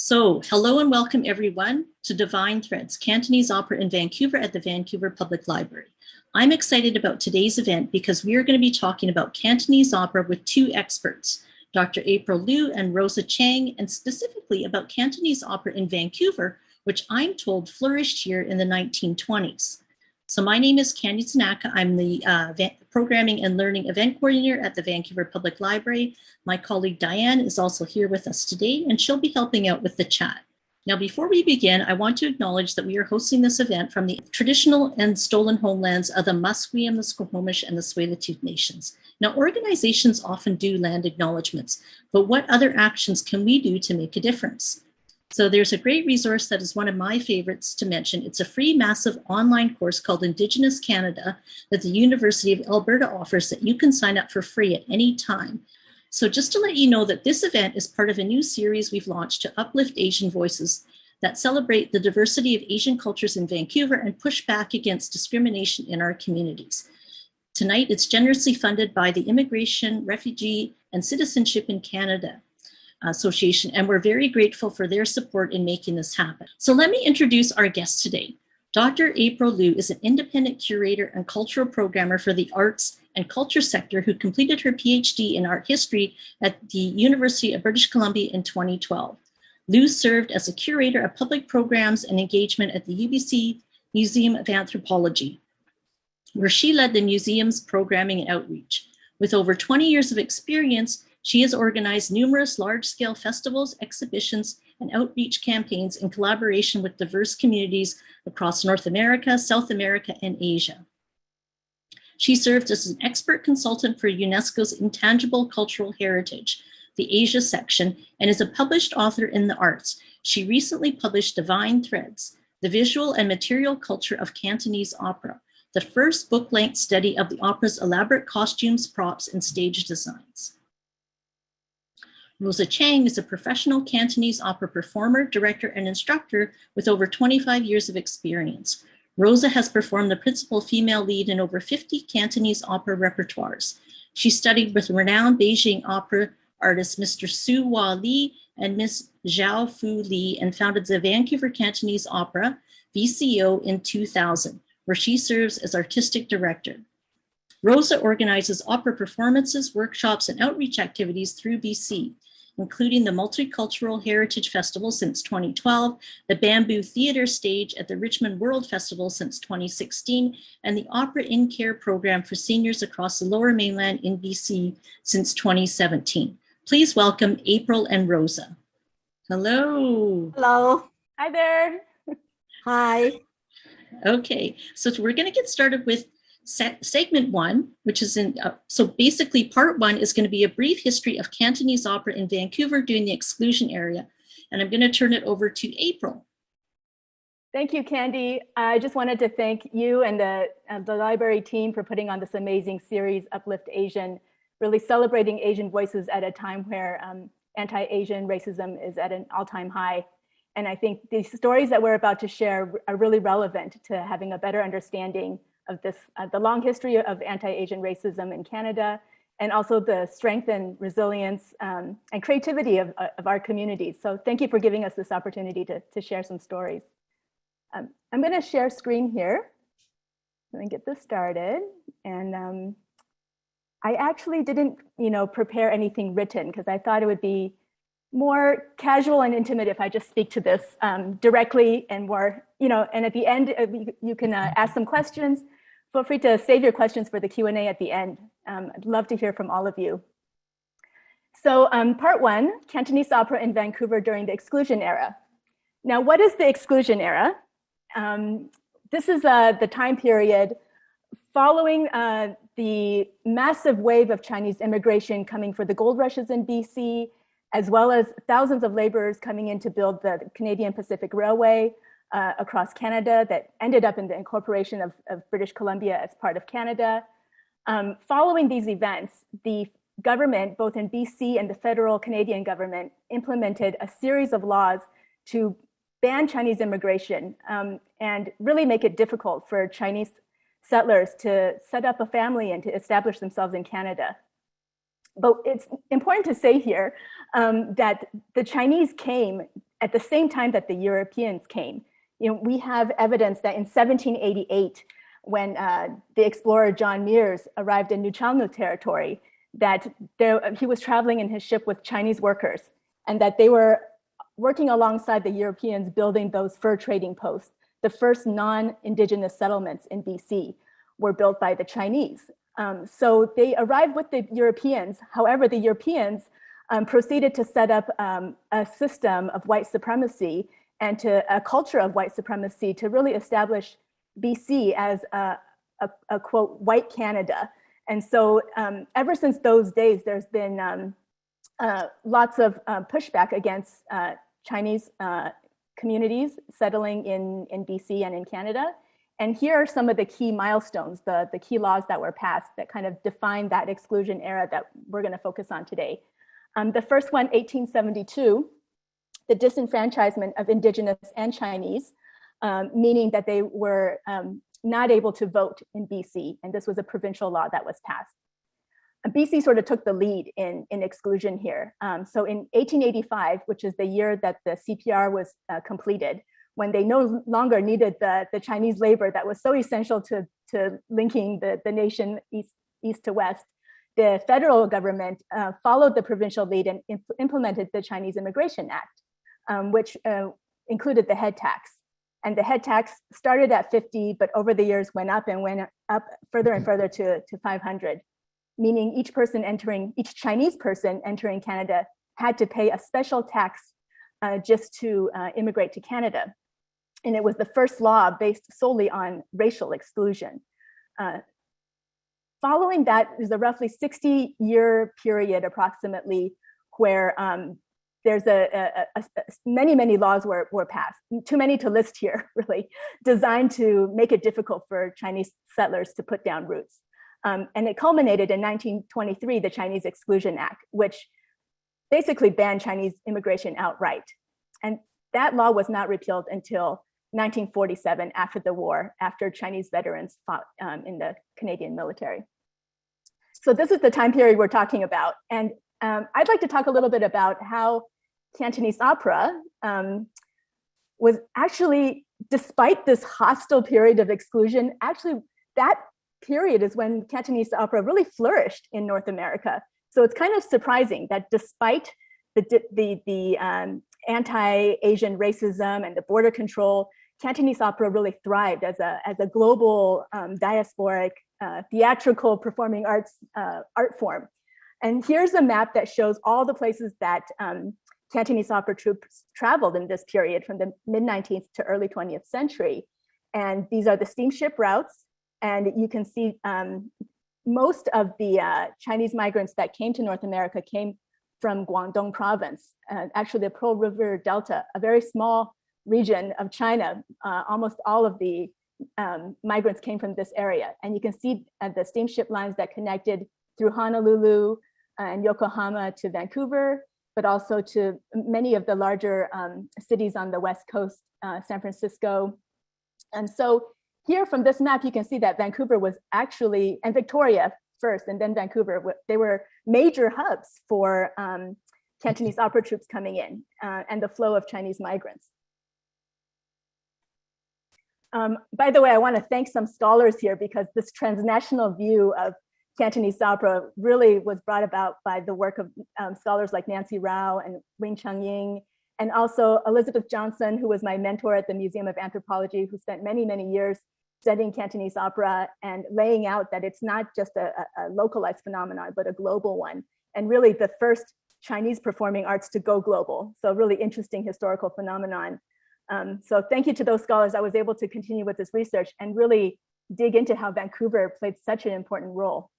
So, hello and welcome everyone to Divine Threads, Cantonese Opera in Vancouver at the Vancouver Public Library. I'm excited about today's event because we are going to be talking about Cantonese opera with two experts, Dr. April Liu and Rosa Chang, and specifically about Cantonese opera in Vancouver, which I'm told flourished here in the 1920s. So my name is Candy Tanaka. I'm the Programming and Learning Event Coordinator at the Vancouver Public Library. My colleague Diane is also here with us today, and she'll be helping out with the chat. Now, before we begin, I want to acknowledge that we are hosting this event from the traditional and stolen homelands of the Musqueam, the Squamish, and the Tsleil-Waututh nations. Now, organizations often do land acknowledgements, but what other actions can we do to make a difference? So there's a great resource that is one of my favorites to mention. It's a free, massive online course called Indigenous Canada that the University of Alberta offers that you can sign up for free at any time. So just to let you know that this event is part of a new series we've launched to uplift Asian voices that celebrate the diversity of Asian cultures in Vancouver and push back against discrimination in our communities. Tonight, it's generously funded by the Immigration, Refugee, and Citizenship in Canada Association, and we're very grateful for their support in making this happen. So let me introduce our guest today. Dr. April Liu is an independent curator and cultural programmer for the arts and culture sector who completed her PhD in art history at the University of British Columbia in 2012. Liu served as a curator of public programs and engagement at the UBC Museum of Anthropology, where she led the museum's programming and outreach. With over 20 years of experience, she has organized numerous large-scale festivals, exhibitions, and outreach campaigns in collaboration with diverse communities across North America, South America, and Asia. She served as an expert consultant for UNESCO's Intangible Cultural Heritage, the Asia section, and is a published author in the arts. She recently published Divine Threads, The Visual and Material Culture of Cantonese Opera, the first book-length study of the opera's elaborate costumes, props, and stage designs. Rosa Chang is a professional Cantonese opera performer, director, and instructor with over 25 years of experience. Rosa has performed the principal female lead in over 50 Cantonese opera repertoires. She studied with renowned Beijing opera artists Mr. Su Hua Li and Ms. Zhao Fu Li and founded the Vancouver Cantonese Opera, VCO, in 2000, where she serves as artistic director. Rosa organizes opera performances, workshops, and outreach activities through BC, including the Multicultural Heritage Festival since 2012, the Bamboo Theatre Stage at the Richmond World Festival since 2016, and the Opera in Care program for seniors across the Lower Mainland in BC since 2017. Please welcome April and Rosa. Hello. Hello. Hi there. Hi. Okay, so we're going to get started with segment one, which is so basically part one is going to be a brief history of Cantonese opera in Vancouver during the Exclusion Era. And I'm going to turn it over to April. Thank you, Candy. I just wanted to thank you and the library team for putting on this amazing series, Uplift Asian, really celebrating Asian voices at a time where anti-Asian racism is at an all-time high. And I think the stories that we're about to share are really relevant to having a better understanding of this, the long history of anti-Asian racism in Canada, and also the strength and resilience and creativity of our communities. So thank you for giving us this opportunity to share some stories. I'm going to share screen here. Let me get this started. And I actually didn't, prepare anything written because I thought it would be more casual and intimate if I just speak to this directly and more, and at the end, you can ask some questions. Feel free to save your questions for the Q&A at the end. I'd love to hear from all of you. So part one, Cantonese opera in Vancouver during the Exclusion Era. Now, what is the Exclusion Era? This is the time period following the massive wave of Chinese immigration coming for the gold rushes in BC, as well as thousands of laborers coming in to build the Canadian Pacific Railway across Canada that ended up in the incorporation of British Columbia as part of Canada. Following these events, the government, both in BC and the federal Canadian government, implemented a series of laws to ban Chinese immigration and really make it difficult for Chinese settlers to set up a family and to establish themselves in Canada. But it's important to say here that the Chinese came at the same time that the Europeans came. We have evidence that in 1788, when the explorer John Meares arrived in New Chalnu territory, that he was traveling in his ship with Chinese workers, and that they were working alongside the Europeans building those fur trading posts. The first non-indigenous settlements in BC were built by the Chinese. So they arrived with the Europeans. However, the Europeans proceeded to set up a system of white supremacy and to a culture of white supremacy to really establish BC as a quote, white Canada. And so ever since those days, there's been lots of pushback against Chinese communities settling in BC and in Canada. And here are some of the key milestones, the key laws that were passed that kind of define that exclusion era that we're going to focus on today. The first one, 1872, the disenfranchisement of Indigenous and Chinese, meaning that they were not able to vote in BC. And this was a provincial law that was passed. BC sort of took the lead in exclusion here. So in 1885, which is the year that the CPR was completed, when they no longer needed the Chinese labor that was so essential to linking the nation east to west, the federal government followed the provincial lead and implemented the Chinese Immigration Act, which included the head tax. And the head tax started at 50, but over the years went up further and further to 500, meaning each Chinese person entering Canada had to pay a special tax just to immigrate to Canada. And it was the first law based solely on racial exclusion. Following that is a roughly 60-year period approximately where there's many laws were passed, too many to list here, really, designed to make it difficult for Chinese settlers to put down roots. And it culminated in 1923, the Chinese Exclusion Act, which basically banned Chinese immigration outright. And that law was not repealed until 1947, after the war, after Chinese veterans fought in the Canadian military. So this is the time period we're talking about. And I'd like to talk a little bit about how Cantonese opera was actually, despite this hostile period of exclusion, actually that period is when Cantonese opera really flourished in North America. So it's kind of surprising that despite the anti-Asian racism and the border control, Cantonese opera really thrived as a global diasporic theatrical performing arts art form. And here's a map that shows all the places that Cantonese opera troupes traveled in this period from the mid-19th to early 20th century. And these are the steamship routes. And you can see most of the Chinese migrants that came to North America came from Guangdong province, actually the Pearl River Delta, a very small region of China. Almost all of the migrants came from this area. And you can see the steamship lines that connected through Honolulu and Yokohama to Vancouver, but also to many of the larger cities on the West Coast, San Francisco. And so here from this map, you can see that Vancouver was actually, and Victoria first, and then Vancouver, they were major hubs for Cantonese opera troupes coming in and the flow of Chinese migrants. By the way, I want to thank some scholars here because this transnational view of Cantonese opera really was brought about by the work of scholars like Nancy Rao and Wing Cheng Ying, and also Elizabeth Johnson, who was my mentor at the Museum of Anthropology, who spent many, many years studying Cantonese opera and laying out that it's not just a localized phenomenon, but a global one, and really the first Chinese performing arts to go global. So really interesting historical phenomenon. So thank you to those scholars. I was able to continue with this research and really dig into how Vancouver played such an important role.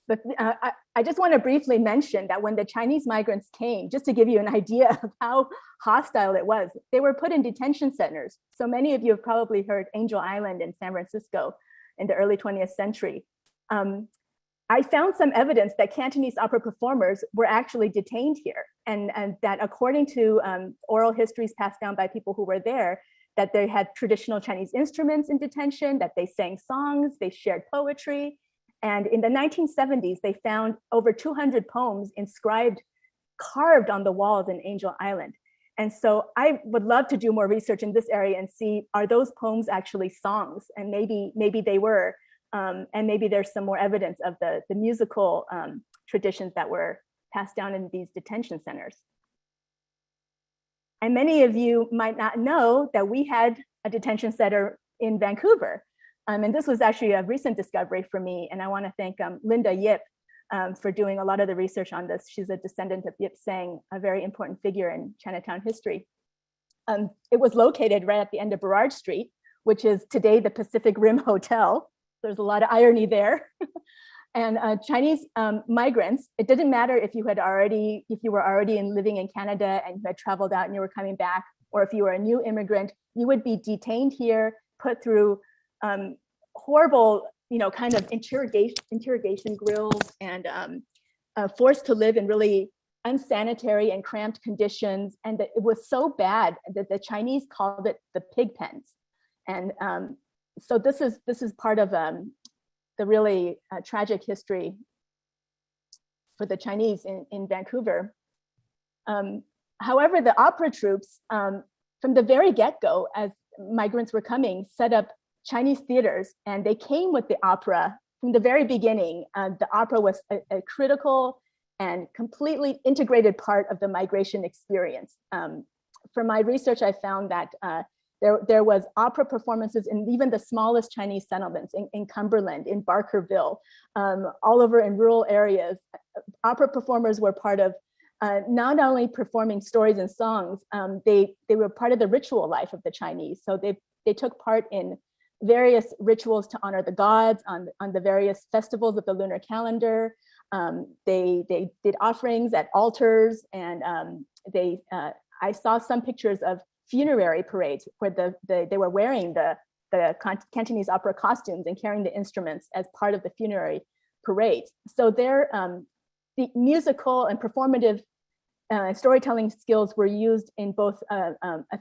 But I just want to briefly mention that when the Chinese migrants came, just to give you an idea of how hostile it was, they were put in detention centers. So many of you have probably heard Angel Island in San Francisco in the early 20th century. I found some evidence that Cantonese opera performers were actually detained here, and that according to oral histories passed down by people who were there, that they had traditional Chinese instruments in detention, that they sang songs, they shared poetry. And in the 1970s, they found over 200 poems inscribed, carved on the walls in Angel Island. And so I would love to do more research in this area and see, are those poems actually songs? And maybe they were, and maybe there's some more evidence of the musical traditions that were passed down in these detention centers. And many of you might not know that we had a detention center in Vancouver. And this was actually a recent discovery for me. And I want to thank Linda Yip for doing a lot of the research on this. She's a descendant of Yip Tsang, a very important figure in Chinatown history. It was located right at the end of Burrard Street, which is today the Pacific Rim Hotel. There's a lot of irony there. And Chinese migrants, it didn't matter if you were already living in Canada and you had traveled out and you were coming back, or if you were a new immigrant, you would be detained here, put through horrible, kind of interrogation grills, and forced to live in really unsanitary and cramped conditions. And it was so bad that the Chinese called it the pig pens. And so this is part of the really tragic history for the Chinese in Vancouver. However, the opera troops, from the very get-go, as migrants were coming, set up Chinese theaters, and they came with the opera from the very beginning. The opera was a critical and completely integrated part of the migration experience. From my research, I found that there was opera performances in even the smallest Chinese settlements, in Cumberland, in Barkerville, all over in rural areas. Opera performers were part of not only performing stories and songs, they were part of the ritual life of the Chinese. So they took part in various rituals to honor the gods on the various festivals of the lunar calendar. They did offerings at altars, and I saw some pictures of funerary parades where they were wearing the Cantonese opera costumes and carrying the instruments as part of the funerary parades. So the musical and performative storytelling skills were used in both a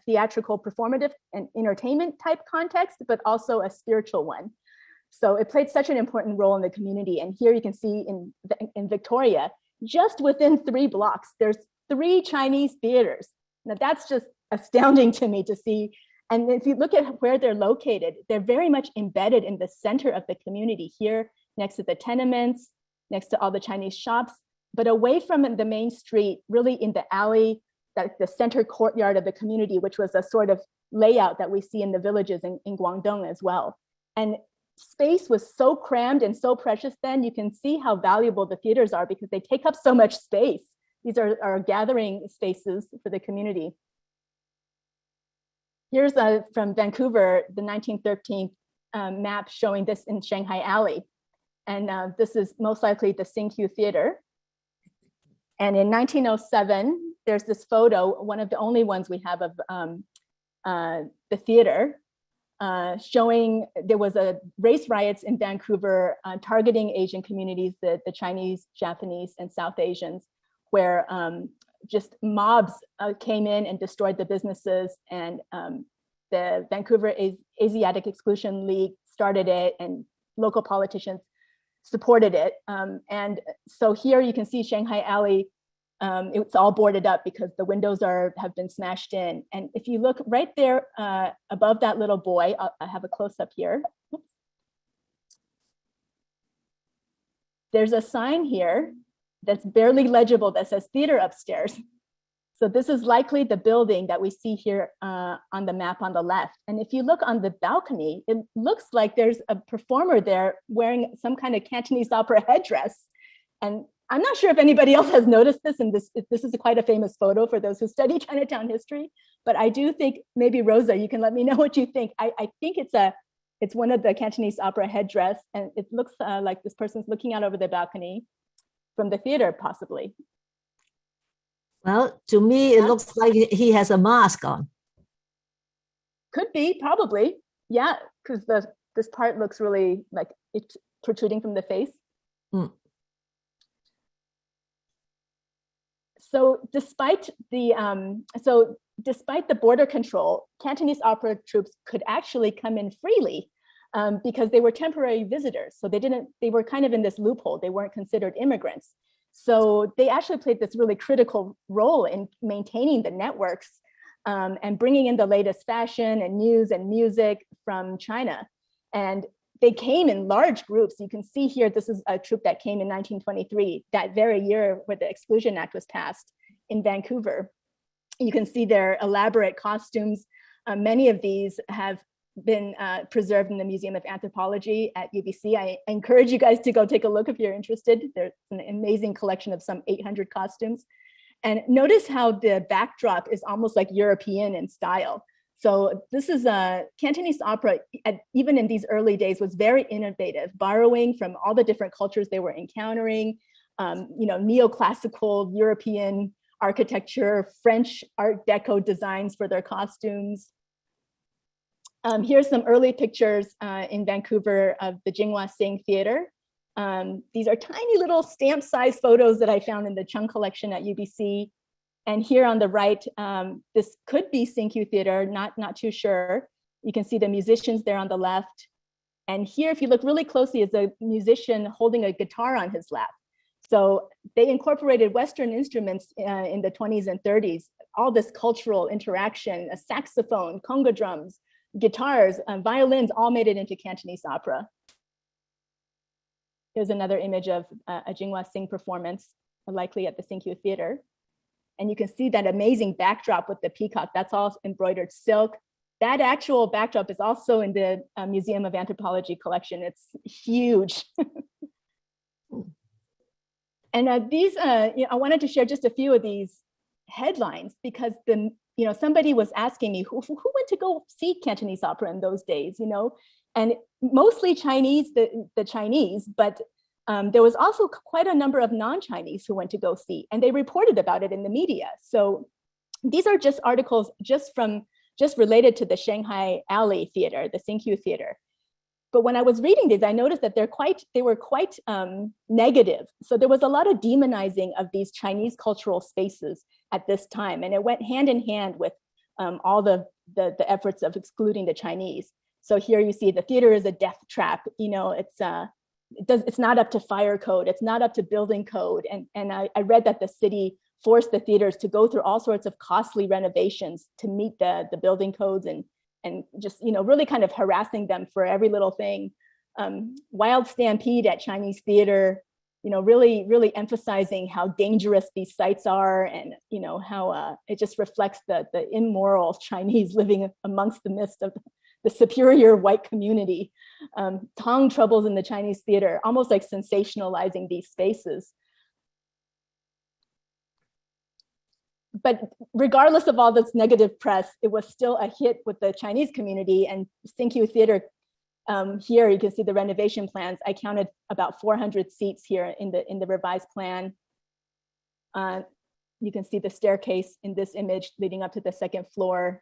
theatrical, performative, and entertainment type context, but also a spiritual one. So it played such an important role in the community. And here you can see in Victoria, just within 3 blocks, there's 3 Chinese theaters. Now that's just astounding to me to see. And if you look at where they're located, they're very much embedded in the center of the community here, next to the tenements, next to all the Chinese shops, but away from the main street, really in the alley, the center courtyard of the community, which was a sort of layout that we see in the villages in Guangdong as well. And space was so crammed and so precious then. You can see how valuable the theaters are because they take up so much space. These are gathering spaces for the community. Here's from Vancouver, the 1913 map showing this in Shanghai Alley. And this is most likely the Xingqiu Theater. And in 1907, there's this photo, one of the only ones we have of the theater, showing there was a race riots in Vancouver targeting Asian communities, the Chinese, Japanese, and South Asians, where just mobs came in and destroyed the businesses, and the Vancouver Asiatic Exclusion League started it, and local politicians supported it. And so here you can see Shanghai Alley, it's all boarded up because the windows have been smashed in. And if you look right there above that little boy, I have a close up here. Oops. There's a sign here that's barely legible that says theater upstairs. So this is likely the building that we see here on the map on the left. And if you look on the balcony, it looks like there's a performer there wearing some kind of Cantonese opera headdress. And I'm not sure if anybody else has noticed this, and this is quite a famous photo for those who study Chinatown history, but I do think, maybe Rosa, you can let me know what you think. I think it's one of the Cantonese opera headdress, and it looks like this person's looking out over the balcony from the theater, possibly. Well, to me, it looks like he has a mask on. Could be, probably. Yeah, because this part looks really like it's protruding from the face. Mm. So despite the border control, Cantonese opera troops could actually come in freely because they were temporary visitors. So they were kind of in this loophole. They weren't considered immigrants. So they actually played this really critical role in maintaining the networks and bringing in the latest fashion and news and music from China. And they came in large groups. You can see here, this is a troupe that came in 1923, that very year where the Exclusion Act was passed in Vancouver. You can see their elaborate costumes. Many of these have been preserved in the Museum of Anthropology at UBC. I encourage you guys to go take a look if you're interested. There's an amazing collection of some 800 costumes. And notice how the backdrop is almost like European in style. So this is a Cantonese opera, even in these early days, was very innovative, borrowing from all the different cultures they were encountering, neoclassical European architecture, French Art Deco designs for their costumes. Here's some early pictures in Vancouver of the Jinghua-Sing Theater. These are tiny little stamp-sized photos that I found in the Cheng collection at UBC. And here on the right, this could be Xingqiu Theater, not too sure. You can see the musicians there on the left. And here, if you look really closely, is a musician holding a guitar on his lap. So they incorporated Western instruments in the 20s and 30s, all this cultural interaction, a saxophone, conga drums, guitars, violins, all made it into Cantonese opera. Here's another image of a Jinghua-Sing performance, likely at the Xingqiu Theater. And you can see that amazing backdrop with the peacock. That's all embroidered silk. That actual backdrop is also in the Museum of Anthropology collection. It's huge. And I wanted to share just a few of these headlines because somebody was asking me who went to go see Cantonese opera in those days, and mostly Chinese, the Chinese, but there was also quite a number of non-Chinese who went to go see, and they reported about it in the media. So these are just articles just related to the Shanghai Alley Theater, the Xingqiu Theater. But when I was reading these, I noticed that they were quite negative. So there was a lot of demonizing of these Chinese cultural spaces at this time, and it went hand in hand with all the efforts of excluding the Chinese. So here you see the theater is a death trap. It's not up to fire code. It's not up to building code. And I read that the city forced the theaters to go through all sorts of costly renovations to meet the building codes and just, really kind of harassing them for every little thing. Wild stampede at Chinese theater, really, really emphasizing how dangerous these sites are and, how it just reflects the immoral Chinese living amongst the midst of the superior white community. Tong troubles in the Chinese theater, almost like sensationalizing these spaces. But regardless of all this negative press, it was still a hit with the Chinese community. And Xingqiu Theater, here you can see the renovation plans. I counted about 400 seats here in the revised plan. You can see the staircase in this image leading up to the second floor.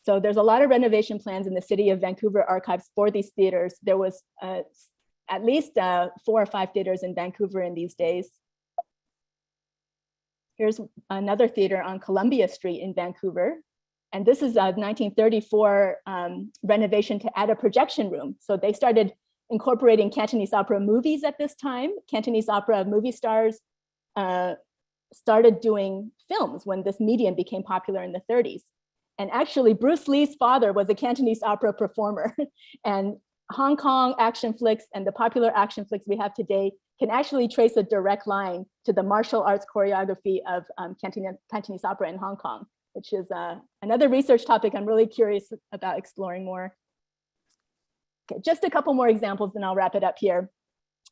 So there's a lot of renovation plans in the City of Vancouver archives for these theaters. There was at least 4 or 5 theaters in Vancouver in these days. Here's another theater on Columbia Street in Vancouver. And this is a 1934 renovation to add a projection room. So they started incorporating Cantonese opera movies at this time. Cantonese opera movie stars started doing films when this medium became popular in the 30s. And actually, Bruce Lee's father was a Cantonese opera performer. And Hong Kong action flicks and the popular action flicks we have today can actually trace a direct line to the martial arts choreography of Cantonese opera in Hong Kong, which is another research topic I'm really curious about exploring more. Okay, just a couple more examples, then I'll wrap it up here.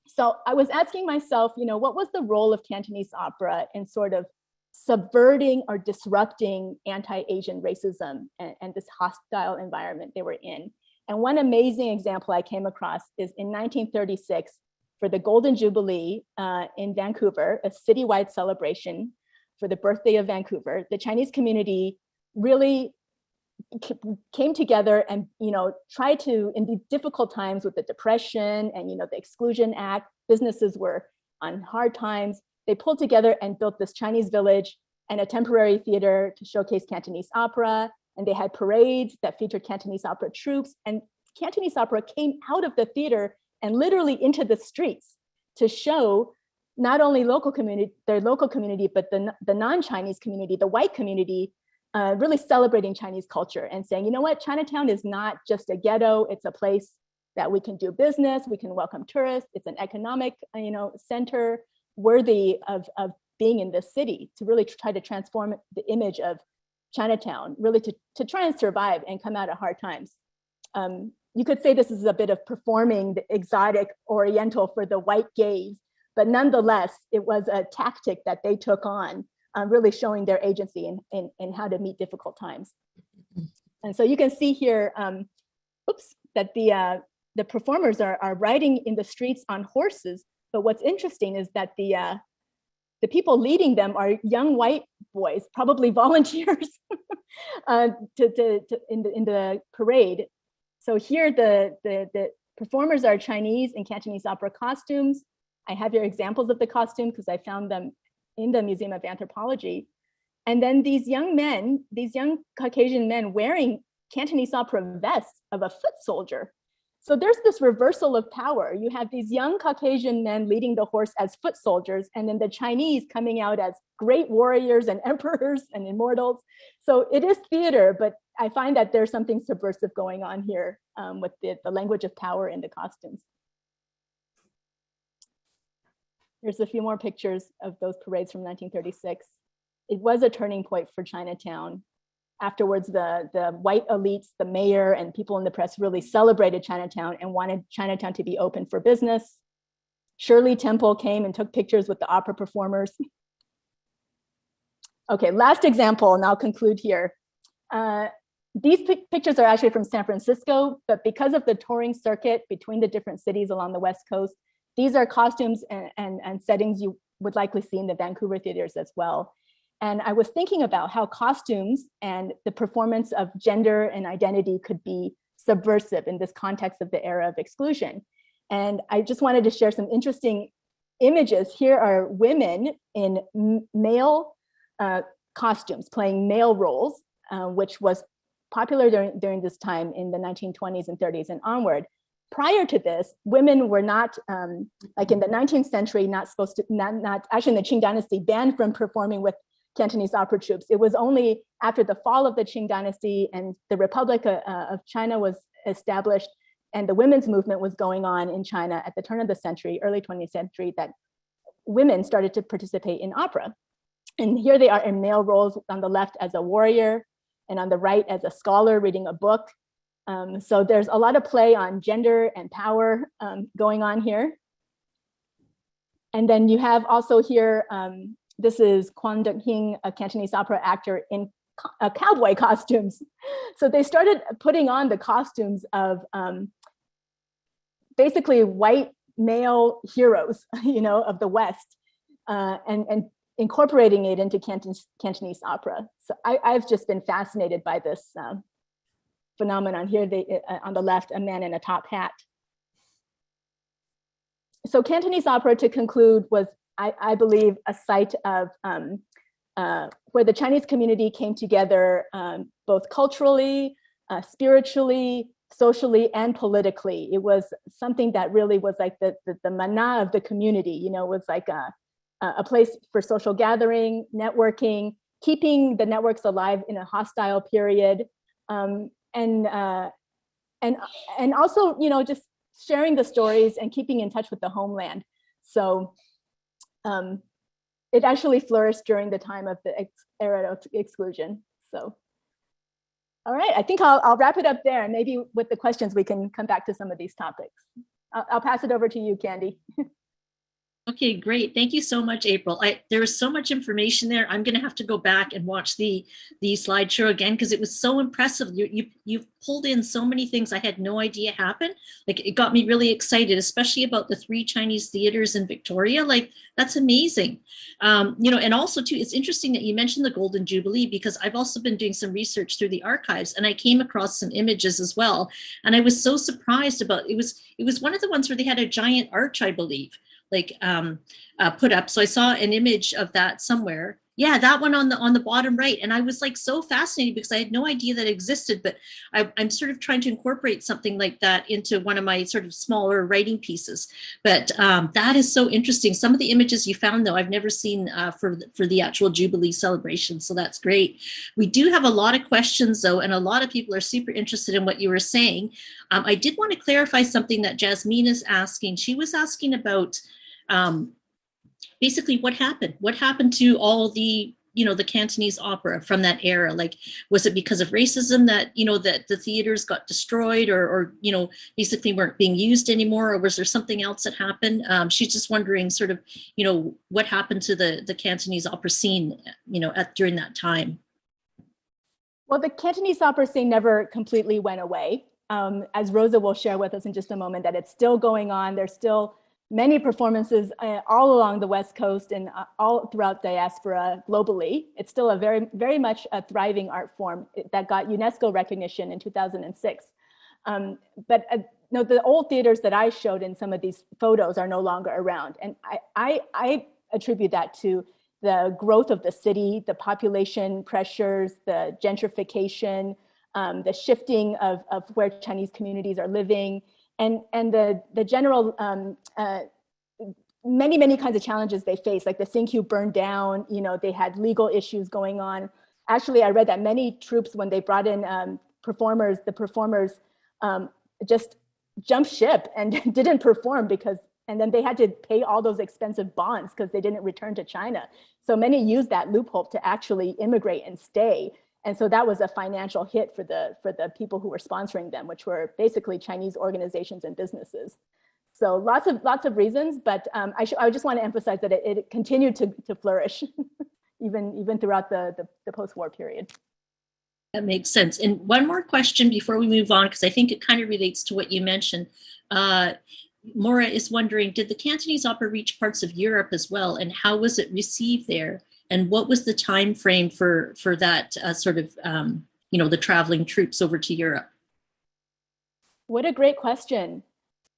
So I was asking myself, what was the role of Cantonese opera in sort of subverting or disrupting anti-Asian racism and this hostile environment they were in? And one amazing example I came across is in 1936, for the Golden Jubilee in Vancouver, a citywide celebration for the birthday of Vancouver, the Chinese community really came together and tried to, in these difficult times with the Depression and the Exclusion Act, businesses were on hard times. They pulled together and built this Chinese village and a temporary theater to showcase Cantonese opera. And they had parades that featured Cantonese opera troupes. And Cantonese opera came out of the theater and literally into the streets to show not only their local community, but the non-Chinese community, the white community, really celebrating Chinese culture and saying, you know what, Chinatown is not just a ghetto, it's a place that we can do business, we can welcome tourists, it's an economic, center worthy of being in this city, to really try to transform the image of Chinatown, really to try and survive and come out of hard times. You could say this is a bit of performing the exotic Oriental for the white gaze, but nonetheless, it was a tactic that they took on, really showing their agency in how to meet difficult times. And so you can see here, that the performers are riding in the streets on horses. But what's interesting is that the people leading them are young white boys, probably volunteers in the parade. So here the performers are Chinese and Cantonese opera costumes. I have your examples of the costume because I found them in the Museum of Anthropology. And then these young Caucasian men wearing Cantonese opera vests of a foot soldier. So there's this reversal of power. You have these young Caucasian men leading the horse as foot soldiers, and then the Chinese coming out as great warriors and emperors and immortals. So it is theater, but I find that there's something subversive going on here with the language of power in the costumes. Here's a few more pictures of those parades from 1936. It was a turning point for Chinatown. Afterwards, the white elites, the mayor, and people in the press really celebrated Chinatown and wanted Chinatown to be open for business. Shirley Temple came and took pictures with the opera performers. Okay, last example, and I'll conclude here. These pictures are actually from San Francisco, but because of the touring circuit between the different cities along the West Coast, these are costumes and settings you would likely see in the Vancouver theaters as well. And I was thinking about how costumes and the performance of gender and identity could be subversive in this context of the era of exclusion. And I just wanted to share some interesting images. Here are women in male costumes playing male roles, which was popular during this time in the 1920s and 30s and onward. Prior to this, women were not, like in the 19th century, not supposed to, not actually in the Qing dynasty, banned from performing with Cantonese opera troops. It was only after the fall of the Qing dynasty and the Republic of China was established and the women's movement was going on in China at the turn of the century, early 20th century, that women started to participate in opera. And here they are in male roles, on the left as a warrior and on the right as a scholar reading a book. So there's a lot of play on gender and power going on here. And then you have also here, this is Quan, a Cantonese opera actor in cowboy costumes. So they started putting on the costumes of basically white male heroes, of the West, and incorporating it into Cantonese opera. So I've just been fascinated by this phenomenon here. On the left, a man in a top hat. So Cantonese opera, to conclude, was I believe a site of where the Chinese community came together both culturally, spiritually, socially, and politically. It was something that really was like the mana of the community, was like a place for social gathering, networking, keeping the networks alive in a hostile period, and also, just sharing the stories and keeping in touch with the homeland. So it actually flourished during the time of the era of exclusion. So, all right, I think I'll wrap it up there. And maybe with the questions, we can come back to some of these topics. I'll pass it over to you, Candy. Okay, great. Thank you so much, April. There was so much information there. I'm going to have to go back and watch the slideshow again because it was so impressive. You pulled in so many things I had no idea happened. Like, it got me really excited, especially about the 3 Chinese theaters in Victoria. Like, that's amazing. And also too, it's interesting that you mentioned the Golden Jubilee because I've also been doing some research through the archives and I came across some images as well. And I was so surprised about it. It was one of the ones where they had a giant arch, I believe, put up. So I saw an image of that somewhere. Yeah, that one on the bottom right. And I was like so fascinated because I had no idea that existed, but I'm sort of trying to incorporate something like that into one of my sort of smaller writing pieces. But that is so interesting. Some of the images you found, though, I've never seen for the actual Jubilee celebration. So that's great. We do have a lot of questions, though, and a lot of people are super interested in what you were saying. I did want to clarify something that Jasmine is asking. She was asking about basically what happened to all the the Cantonese opera from that era. Like, was it because of racism that that the theaters got destroyed, or basically weren't being used anymore, or was there something else that happened? She's just wondering sort of what happened to the Cantonese opera scene during that time. Well, the Cantonese opera scene never completely went away. As Rosa will share with us in just a moment, that it's still going on. There's still many performances all along the West Coast and all throughout diaspora globally. It's still a very much a thriving art form that got UNESCO recognition in 2006. But the old theaters that I showed in some of these photos are no longer around. And I attribute that to the growth of the city, the population pressures, the gentrification, the shifting of where Chinese communities are living, and the general many kinds of challenges they face, like the Xinqiu burned down. They had legal issues going on. Actually, I read that many troops, when they brought in the performers just jumped ship and didn't perform and then they had to pay all those expensive bonds because they didn't return to China. So many used that loophole to actually immigrate and stay. And so that was a financial hit for the people who were sponsoring them, which were basically Chinese organizations and businesses. So lots of reasons, but I just want to emphasize that it continued to flourish even throughout the post-war period. That makes sense. And one more question before we move on, because I think it kind of relates to what you mentioned. Maura is wondering, did the Cantonese opera reach parts of Europe as well, and how was it received there? And what was the time frame for that sort of, the traveling troops over to Europe? What a great question.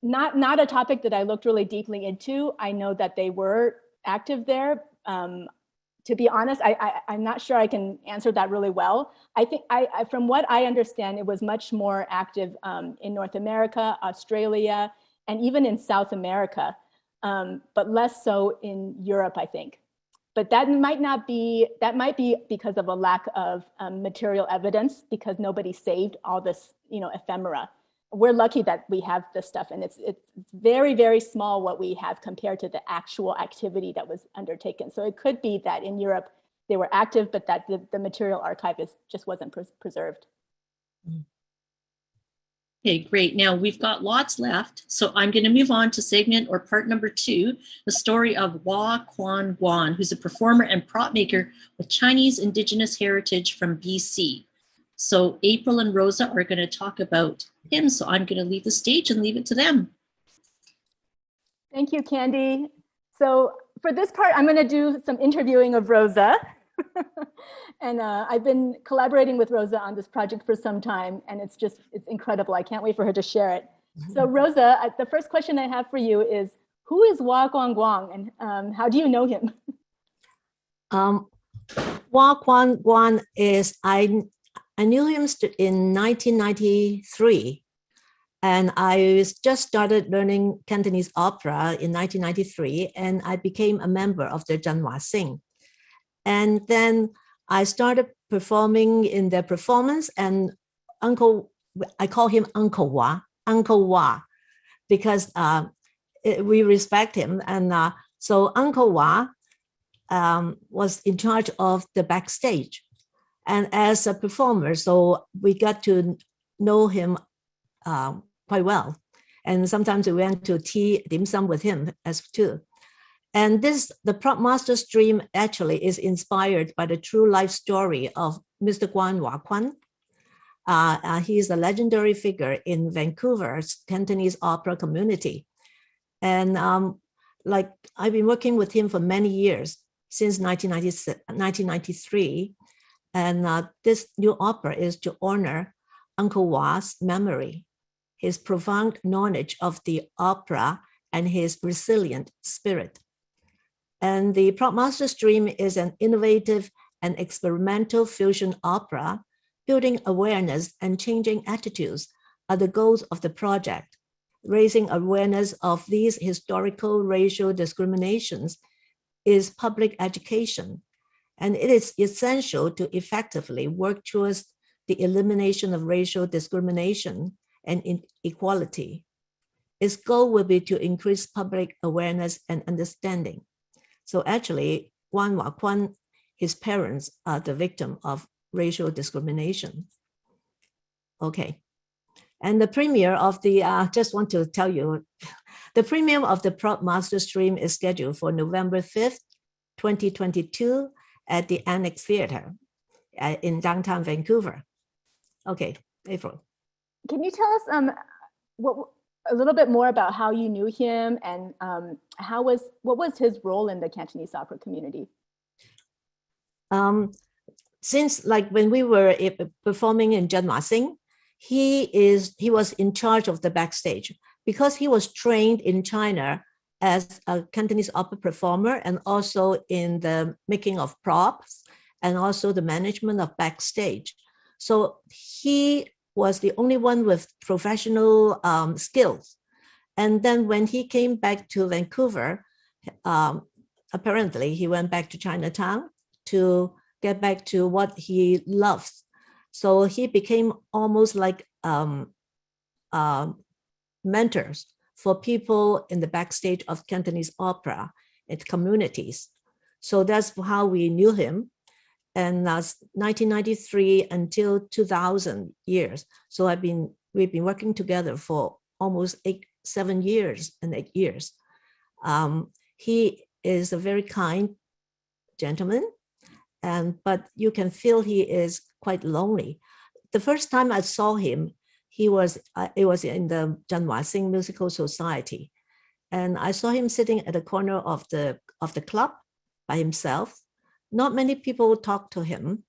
Not a topic that I looked really deeply into. I know that they were active there. To be honest, I'm not sure I can answer that really well. I think from what I understand, it was much more active in North America, Australia, and even in South America, but less so in Europe, I think. But that might be because of a lack of material evidence, because nobody saved all this, ephemera. We're lucky that we have this stuff, and it's very, very small what we have compared to the actual activity that was undertaken. So it could be that in Europe they were active, but that the material archive just wasn't preserved. Okay, great. Now we've got lots left, so I'm going to move on to segment or part number 2, the story of Quan, who's a performer and prop maker with Chinese Indigenous heritage from BC. So April and Rosa are going to talk about him, so I'm going to leave the stage and leave it to them. Thank you, Candy. So for this part, I'm going to do some interviewing of Rosa. And I've been collaborating with Rosa on this project for some time, and it's incredible. I can't wait for her to share it. So Rosa, the first question I have for you is, who is Hua Guangguang, and how do you know him? Hua Guangguang is, I knew him in 1993, and I just started learning Cantonese opera in 1993, and I became a member of the Zhenhua Sing. And then I started performing in their performance, and I call him Uncle Hua, because we respect him. And so Uncle Hua was in charge of the backstage. And as a performer, so we got to know him quite well. And sometimes we went to tea, dim sum with him as too. And the prop master's dream actually is inspired by the true life story of Mr. Quan. He is a legendary figure in Vancouver's Cantonese opera community. And I've been working with him for many years, since 1993. And this new opera is to honor Uncle Hua's memory, his profound knowledge of the opera, and his resilient spirit. And the Prop Master Stream is an innovative and experimental fusion opera. Building awareness and changing attitudes are the goals of the project. Raising awareness of these historical racial discriminations is public education, and it is essential to effectively work towards the elimination of racial discrimination and inequality. Its goal will be to increase public awareness and understanding. So actually, Quan, his parents are the victim of racial discrimination. Okay. And the premiere of the, just want to tell you, the premiere of the Prop Master Stream is scheduled for November 5th, 2022 at the Annex Theater in downtown Vancouver. Okay, April. Can you tell us a little bit more about how you knew him and what was his role in the Cantonese opera community? Since like when we were performing in Zhenhua Sing, he was in charge of the backstage because he was trained in China as a Cantonese opera performer and also in the making of props and also the management of backstage. So he was the only one with professional skills. And then when he came back to Vancouver, apparently he went back to Chinatown to get back to what he loves. So he became almost like mentors for people in the backstage of Cantonese opera and communities. So that's how we knew him. And that's 1993 until 2000 years. So we've been working together for almost 7 years and 8 years. He is a very kind gentleman, but you can feel he is quite lonely. The first time I saw him, it was in the Zhenhua Sing Musical Society. And I saw him sitting at the corner of the club by himself. Not many people talked to him,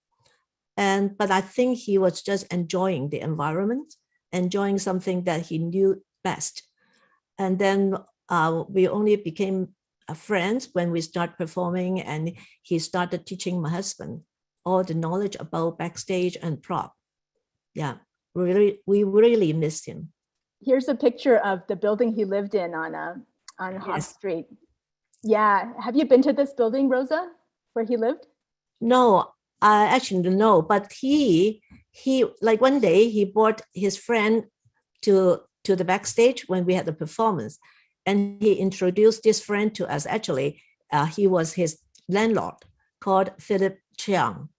but I think he was just enjoying the environment, enjoying something that he knew best. And then we only became friends when we started performing, and he started teaching my husband all the knowledge about backstage and prop. Yeah, we really missed him. Here's a picture of the building he lived in on Haas Street. Yeah, have you been to this building, Rosa, where he lived? No, I actually don't know, but he like one day he brought his friend to the backstage when we had the performance, and he introduced this friend to us. Actually, he was his landlord called Philip Cheng,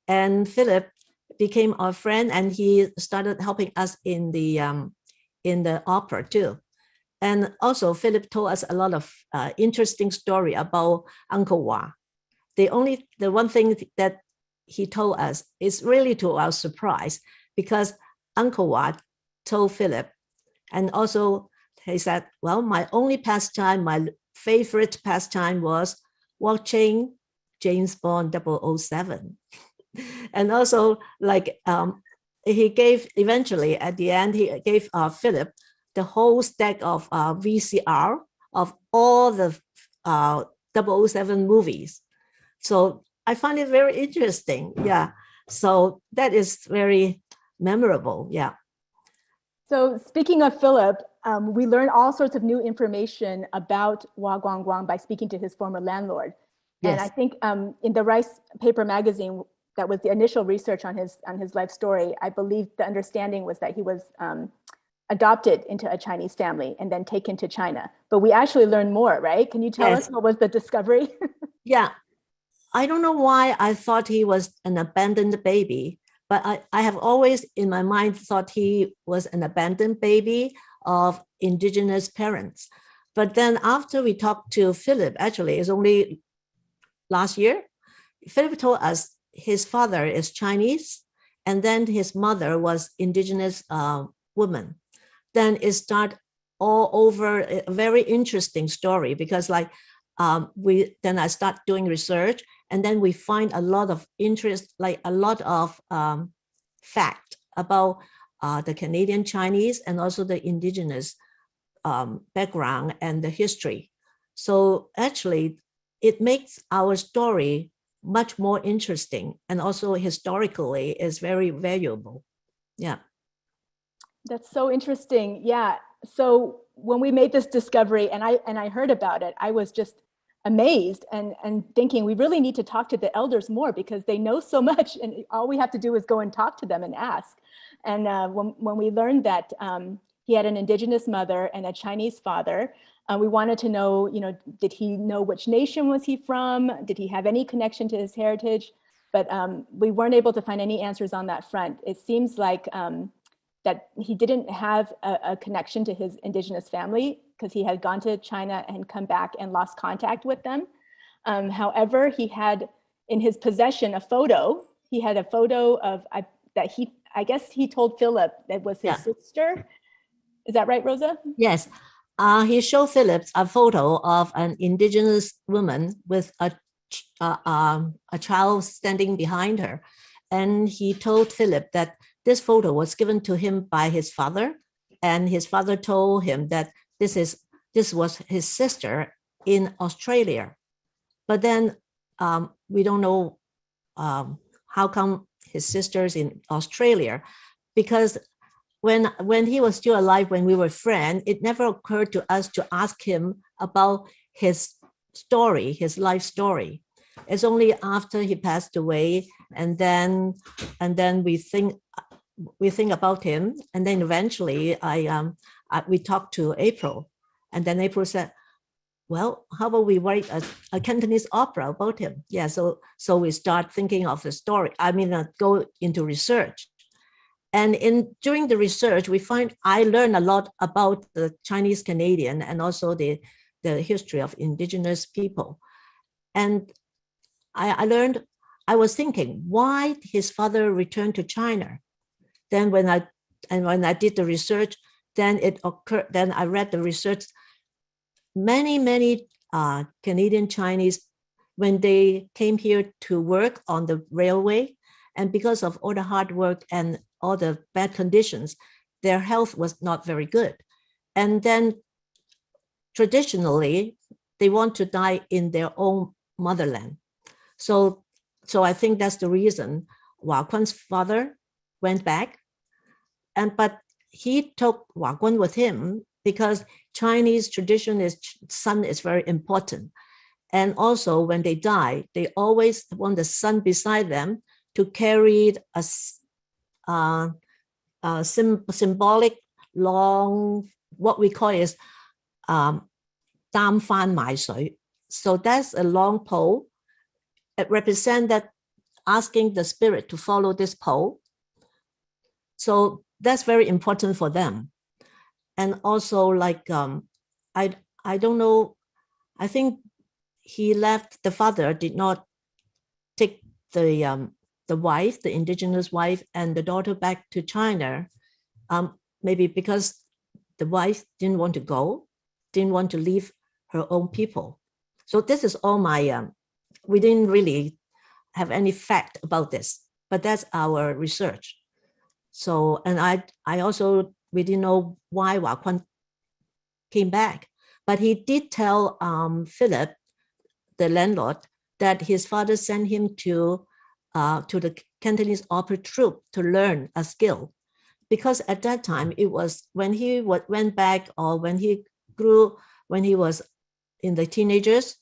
and Philip became our friend, and he started helping us in the opera too. And also Philip told us a lot of interesting story about Uncle Wa. The one thing that he told us is really to our surprise, because Uncle Wa told Philip, and also he said, well, my only pastime, my favorite pastime was watching James Bond 007. And also like he gave, eventually at the end, he gave Philip the whole stack of VCR of all the 007 movies. So I find it very interesting. Yeah. So that is very memorable. Yeah. So speaking of Philip, we learned all sorts of new information about Hua Guangguang by speaking to his former landlord. Yes. And I think in the Rice Paper magazine, that was the initial research on his life story. I believe the understanding was that he was adopted into a Chinese family and then taken to China. But we actually learned more, right? Can you tell us what was the discovery? Yeah. I don't know why I thought he was an abandoned baby, but I have always in my mind thought he was an abandoned baby of indigenous parents. But then after we talked to Philip, actually it's only last year, Philip told us his father is Chinese, and then his mother was indigenous woman. Then it started all over a very interesting story, because like then I start doing research, and then we find a lot of interest, like a lot of fact about the Canadian Chinese and also the indigenous background and the history. So actually it makes our story much more interesting, and also historically is very valuable. Yeah. That's so interesting. Yeah. So when we made this discovery and I heard about it, I was just amazed and thinking we really need to talk to the elders more because they know so much, and all we have to do is go and talk to them and ask. And when we learned that he had an indigenous mother and a Chinese father, we wanted to know, did he know which nation was he from? Did he have any connection to his heritage? But we weren't able to find any answers on that front. It seems like that he didn't have a connection to his indigenous family because he had gone to China and come back and lost contact with them. However, he had in his possession a photo. He had a photo of that I guess he told Philip that was his sister. Is that right, Rosa? Yes. He showed Philip a photo of an indigenous woman with a child standing behind her. And he told Philip that this photo was given to him by his father. And his father told him that this was his sister in Australia. But then we don't know how come his sister's in Australia, because when he was still alive, when we were friends, it never occurred to us to ask him about his story, his life story. It's only after he passed away, and then we think about him, and then eventually we talked to April, and then April said, well, how about we write a Cantonese opera about him? Yeah, so we start thinking of the story. Go into research. And during the research, I learned a lot about the Chinese Canadian and also the history of indigenous people. And I was thinking, why his father returned to China? Then when I did the research, then I read the research. Many Canadian Chinese, when they came here to work on the railway, and because of all the hard work and all the bad conditions, their health was not very good. And then traditionally, they want to die in their own motherland. So I think that's the reason Quan's father went back. But he took Quan with him because Chinese tradition is son is very important. And also when they die, they always want the son beside them to carry a symbolic long, what we call is 擔幡買水. So that's a long pole. It represents that asking the spirit to follow this pole. So that's very important for them. And also I don't know, I think the father did not take the wife, the indigenous wife, and the daughter back to China, maybe because the wife didn't want to go, didn't want to leave her own people. So this is all we didn't really have any fact about this, but that's our research. So, and I also, we didn't know why Quan came back, but he did tell Philip, the landlord, that his father sent him to the Cantonese opera troupe to learn a skill, because at that time it was when he went back, or when he grew, when he was in the teenagers,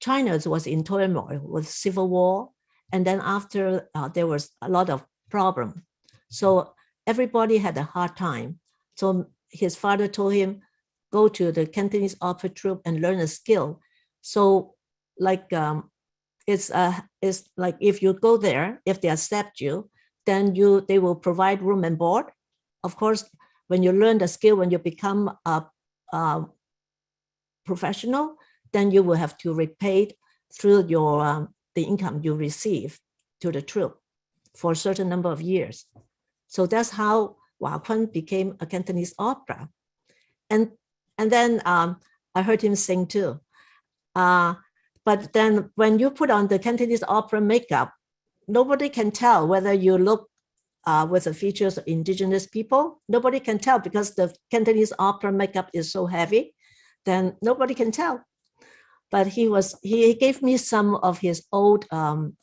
China was in turmoil with civil war, and then after there was a lot of problem, so everybody had a hard time. So his father told him, go to the Cantonese opera troupe and learn a skill. So it's like if you go there, if they accept you, then they will provide room and board. Of course, when you learn the skill, when you become a professional, then you will have to repay through your the income you receive to the troupe for a certain number of years. So that's how Quan became a Cantonese opera. And then I heard him sing too. But then when you put on the Cantonese opera makeup, nobody can tell whether you look with the features of indigenous people. Nobody can tell because the Cantonese opera makeup is so heavy, then nobody can tell. but he gave me some of his old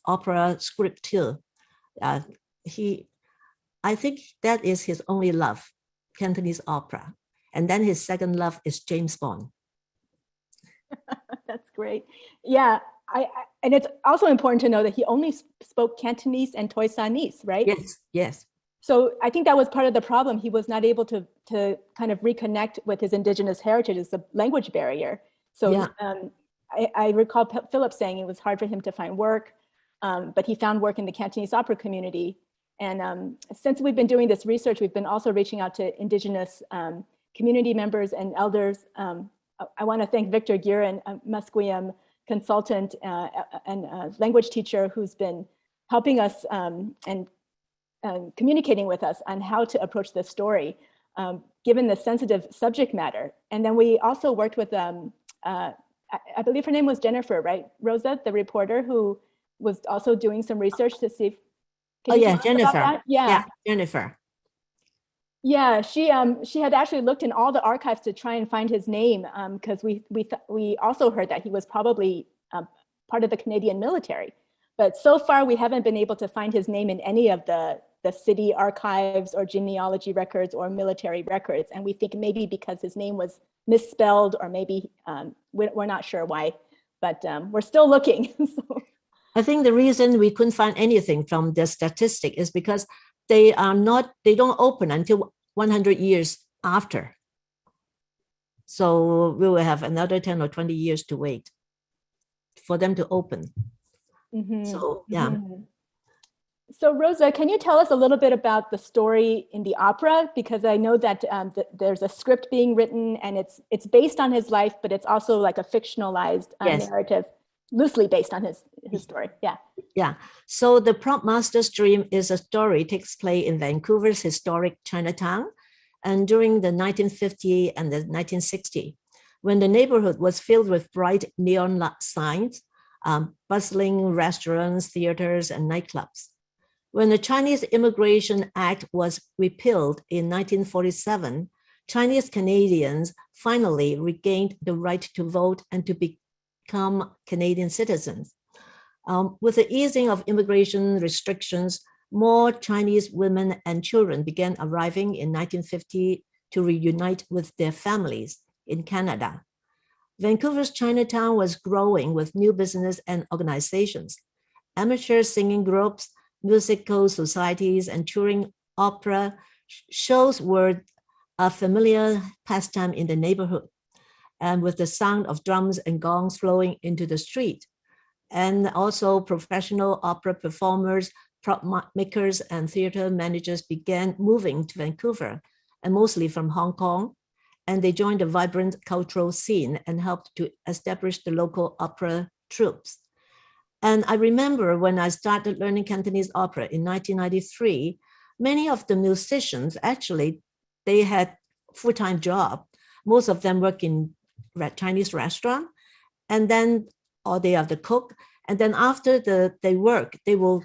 opera script too. I think that is his only love, Cantonese opera. And then his second love is James Bond. That's great. Yeah, and it's also important to know that he only spoke Cantonese and Toisanese, right? Yes, yes. So I think that was part of the problem. He was not able to kind of reconnect with his indigenous heritage. It's a language barrier. So yeah. I recall Philip saying it was hard for him to find work, but he found work in the Cantonese opera community. And since we've been doing this research, we've been also reaching out to indigenous community members and elders. I want to thank Victor Guerin, a Musqueam consultant and language teacher who's been helping us and communicating with us on how to approach this story, given the sensitive subject matter. And then we also worked with, I believe her name was Jennifer, right? Rosa, the reporter who was also doing some research to see if, Jennifer. Yeah, Jennifer. Yeah, she had actually looked in all the archives to try and find his name because we also heard that he was probably part of the Canadian military. But so far, we haven't been able to find his name in any of the city archives or genealogy records or military records. And we think maybe because his name was misspelled, or maybe we're not sure why, but we're still looking. So. I think the reason we couldn't find anything from the statistic is because they don't open until 100 years after. So we will have another 10 or 20 years to wait for them to open. Mm-hmm. So, yeah. Mm-hmm. So Rosa, can you tell us a little bit about the story in the opera? Because I know that there's a script being written and it's based on his life, but it's also like a fictionalized narrative, loosely based on his story. Yeah. Yeah. So The Prop Master's Dream is a story takes place in Vancouver's historic Chinatown, and during the 1950 and the 1960, when the neighborhood was filled with bright neon signs, bustling restaurants, theaters, and nightclubs. When the Chinese Immigration Act was repealed in 1947, Chinese Canadians finally regained the right to vote and to become Canadian citizens. With the easing of immigration restrictions, more Chinese women and children began arriving in 1950 to reunite with their families in Canada. Vancouver's Chinatown was growing with new business and organizations. Amateur singing groups, musical societies, and touring opera shows were a familiar pastime in the neighborhood, and with the sound of drums and gongs flowing into the street. And also professional opera performers, prop makers, and theater managers began moving to Vancouver, and mostly from Hong Kong. And they joined a vibrant cultural scene and helped to establish the local opera troupes. And I remember when I started learning Cantonese opera in 1993, many of the musicians, actually, they had full-time job. Most of them work in Chinese restaurant, and then, or they are the cook. And then after they work, they will,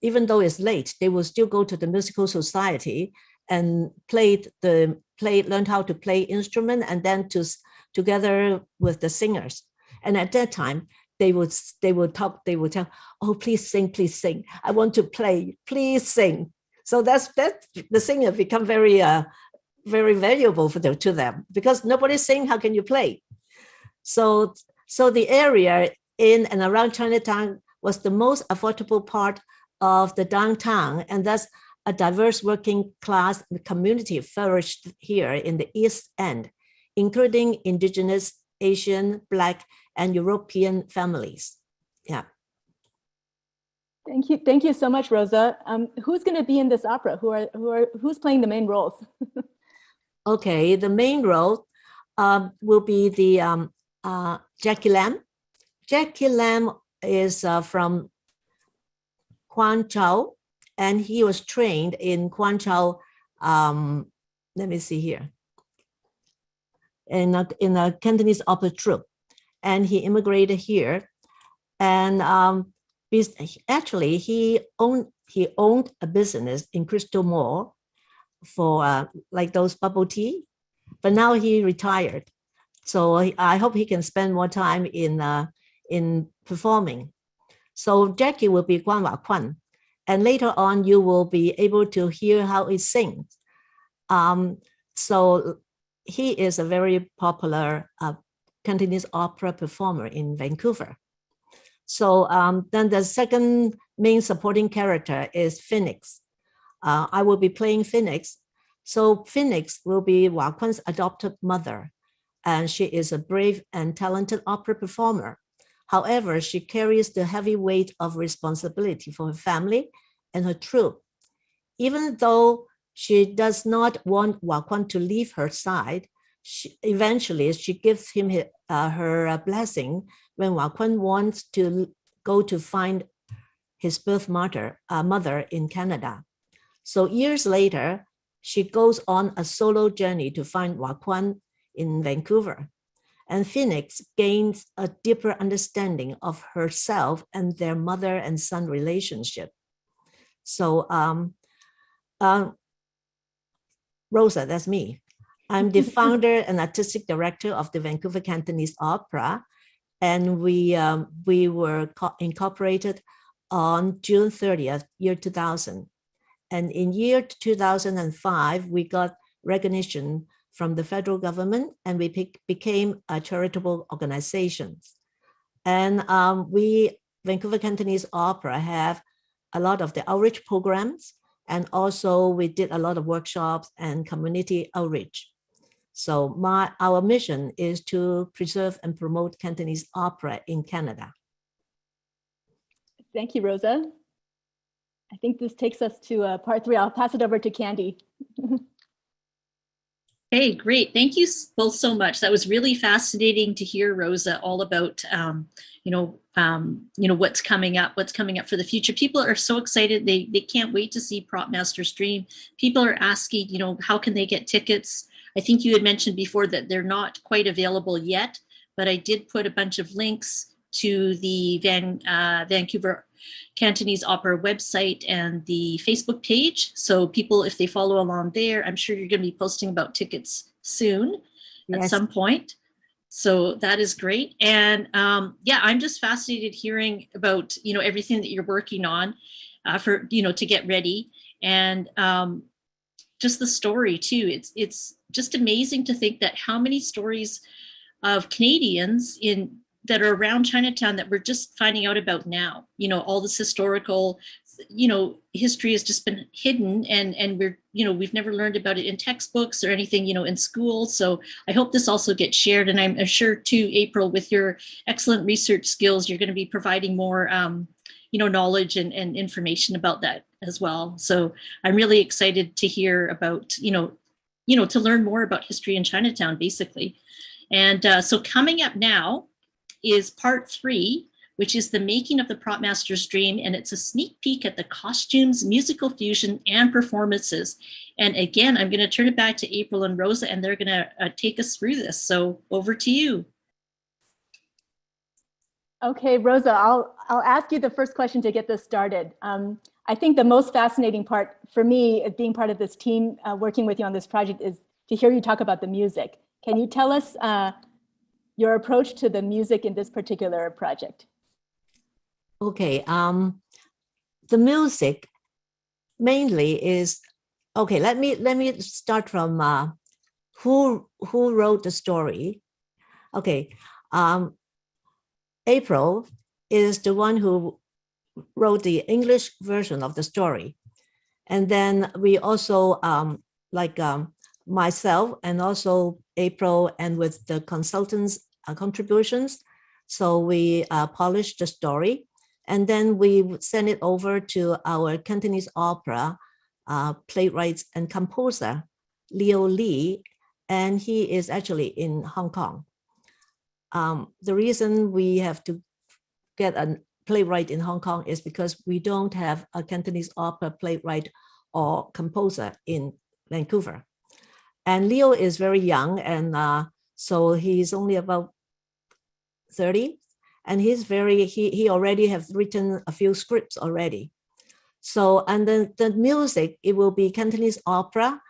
even though it's late, they will still go to the musical society and learn how to play instrument, and then together with the singers. And at that time, they would tell, oh, please sing. I want to play, please sing. So that's the singer become very valuable to them, because nobody sing, how can you play? So the area in and around Chinatown was the most affordable part of the downtown, and thus a diverse working class community flourished here in the East End, including Indigenous, Asian, Black, and European families. Yeah. Thank you so much, Rosa. Who's going to be in this opera? Who's playing the main roles? Okay, the main role will be the Jackie Lam. Jackie Lam is from Quan Chao, and he was trained in Quan Chao. Let me see here. In a Cantonese opera troupe, and he immigrated here, and actually he owned a business in Crystal Mall for like those bubble tea, but now he retired. So I hope he can spend more time in performing. So Jackie will be Quan, and later on you will be able to hear how he sings. So he is a very popular Cantonese opera performer in Vancouver. So then the second main supporting character is Phoenix. I will be playing Phoenix. So Phoenix will be Quan's adopted mother, and she is a brave and talented opera performer. However, she carries the heavy weight of responsibility for her family and her troupe. Even though she does not want Quan to leave her side, eventually she gives him her blessing when Quan wants to go to find his birth mother in Canada. So years later, she goes on a solo journey to find Quan in Vancouver. And Phoenix gains a deeper understanding of herself and their mother and son relationship. So Rosa, that's me. I'm the founder and artistic director of the Vancouver Cantonese Opera, and we were incorporated on June 30th, year 2000. And in year 2005, we got recognition from the federal government, and we became a charitable organization. And we, Vancouver Cantonese Opera, have a lot of the outreach programs, and also we did a lot of workshops and community outreach. So our mission is to preserve and promote Cantonese opera in Canada. Thank you, Rosa. I think this takes us to part 3. I'll pass it over to Candy. Hey, great. Thank you both so much. That was really fascinating to hear, Rosa, all about, what's coming up for the future. People are so excited. They can't wait to see Prop Masters Dream. People are asking, how can they get tickets? I think you had mentioned before that they're not quite available yet, but I did put a bunch of links to the Vancouver Cantonese Opera website and the Facebook page. So people, if they follow along there, I'm sure you're going to be posting about tickets soon at some point. So that is great. And I'm just fascinated hearing about, everything that you're working on for, to get ready. And just the story too. It's just amazing to think that how many stories of Canadians that are around Chinatown that we're just finding out about now. All this historical, history has just been hidden, and we're, we've never learned about it in textbooks or anything, in school. So I hope this also gets shared. And I'm sure too, April, with your excellent research skills, you're going to be providing more, knowledge and information about that as well. So I'm really excited to hear about, to learn more about history in Chinatown, basically. And so coming up now is part 3, which is the making of the Prop Master's Dream, and it's a sneak peek at the costumes, musical fusion, and performances. And again, I'm going to turn it back to April and Rosa, and they're going to take us through this. So over to you. Okay, Rosa, I'll ask you the first question to get this started. I think the most fascinating part for me, being part of this team, working with you on this project, is to hear you talk about the music. Can you tell us your approach to the music in this particular project? Okay, the music mainly is, okay, let me start from who wrote the story. Okay, April is the one who wrote the English version of the story. And then we also, myself and also April, and with the consultants' contributions, so we polished the story. And then we send it over to our Cantonese opera playwright and composer, Leo Lee, and he is actually in Hong Kong. The reason we have to get a playwright in Hong Kong is because we don't have a Cantonese opera playwright or composer in Vancouver. And Leo is very young, and so he's only about 30, and he already has written a few scripts already. So, and then the music, it will be Cantonese opera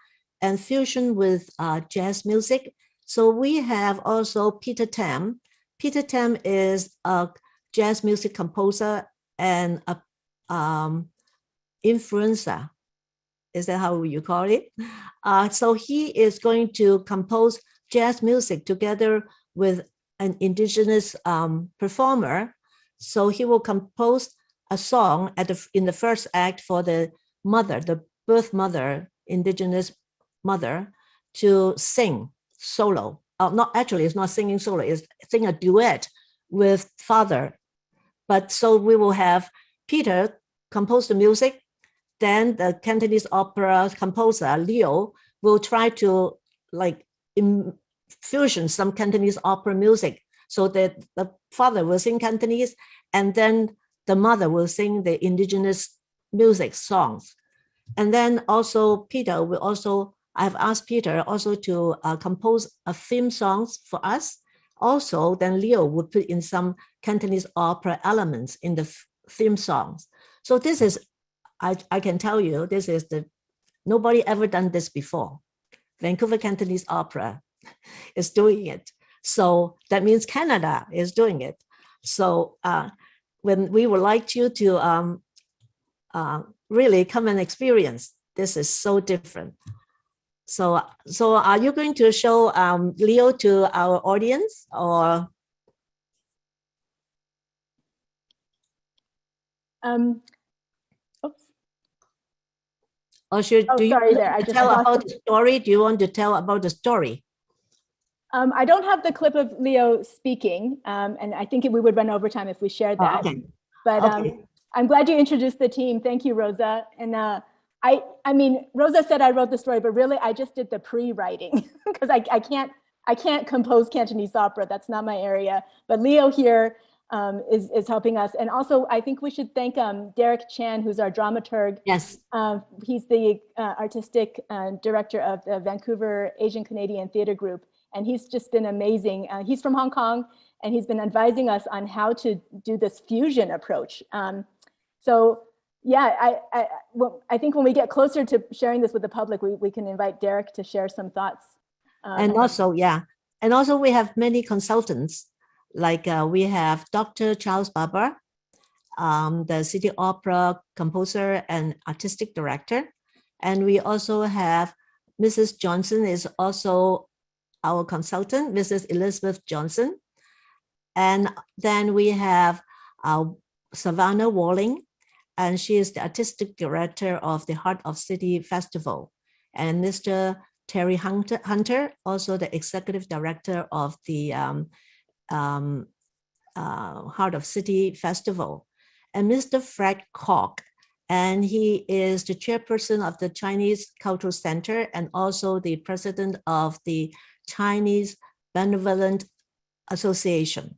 and fusion with jazz music. So we have also Peter Tam. Peter Tam is a jazz music composer and a influencer. Is that how you call it? So he is going to compose jazz music together with an indigenous performer. So he will compose a song in the first act for the mother, the birth mother, indigenous mother, to sing solo. Not actually, it's not singing solo, it's sing a duet with father. But so we will have Peter compose the music, then the Cantonese opera composer, Liu, will try to fusion some Cantonese opera music so that the father will sing Cantonese and then the mother will sing the indigenous music songs. And then also Peter will also, I've asked Peter also to compose a theme songs for us. Also, then Leo would put in some Cantonese opera elements in the theme songs. So this is, I can tell you, this is nobody ever done this before. Vancouver Cantonese Opera is doing it. So that means Canada is doing it. So when we would like you to really come and experience, this is so different. So are you going to show Leo to our audience or? Oops. Or should do you sorry, there. I just tell about the story? Do you want to tell about the story? I don't have the clip of Leo speaking, and I think we would run over time if we shared that. Okay. But Okay. I'm glad you introduced the team. Thank you, Rosa. And I mean, Rosa said I wrote the story, but really I just did the pre-writing because I can't compose Cantonese opera. That's not my area. But Leo here is helping us. And also, I think we should thank Derek Chan, who's our dramaturg. Yes. He's the artistic director of the Vancouver Asian Canadian Theatre Group. And he's just been amazing. He's from Hong Kong, and he's been advising us on how to do this fusion approach. So yeah, I think when we get closer to sharing this with the public, we can invite Derek to share some thoughts. And also, yeah. And also we have many consultants, like we have Dr. Charles Barber, the City Opera composer and artistic director. And we also have Mrs. Johnson is also our consultant, Mrs. Elizabeth Johnson. And then we have Savannah Walling, and she is the artistic director of the Heart of City Festival. And Mr. Terry Hunter, also the executive director of the Heart of City Festival. And Mr. Fred Koch, and he is the chairperson of the Chinese Cultural Center and also the president of the Chinese Benevolent Association.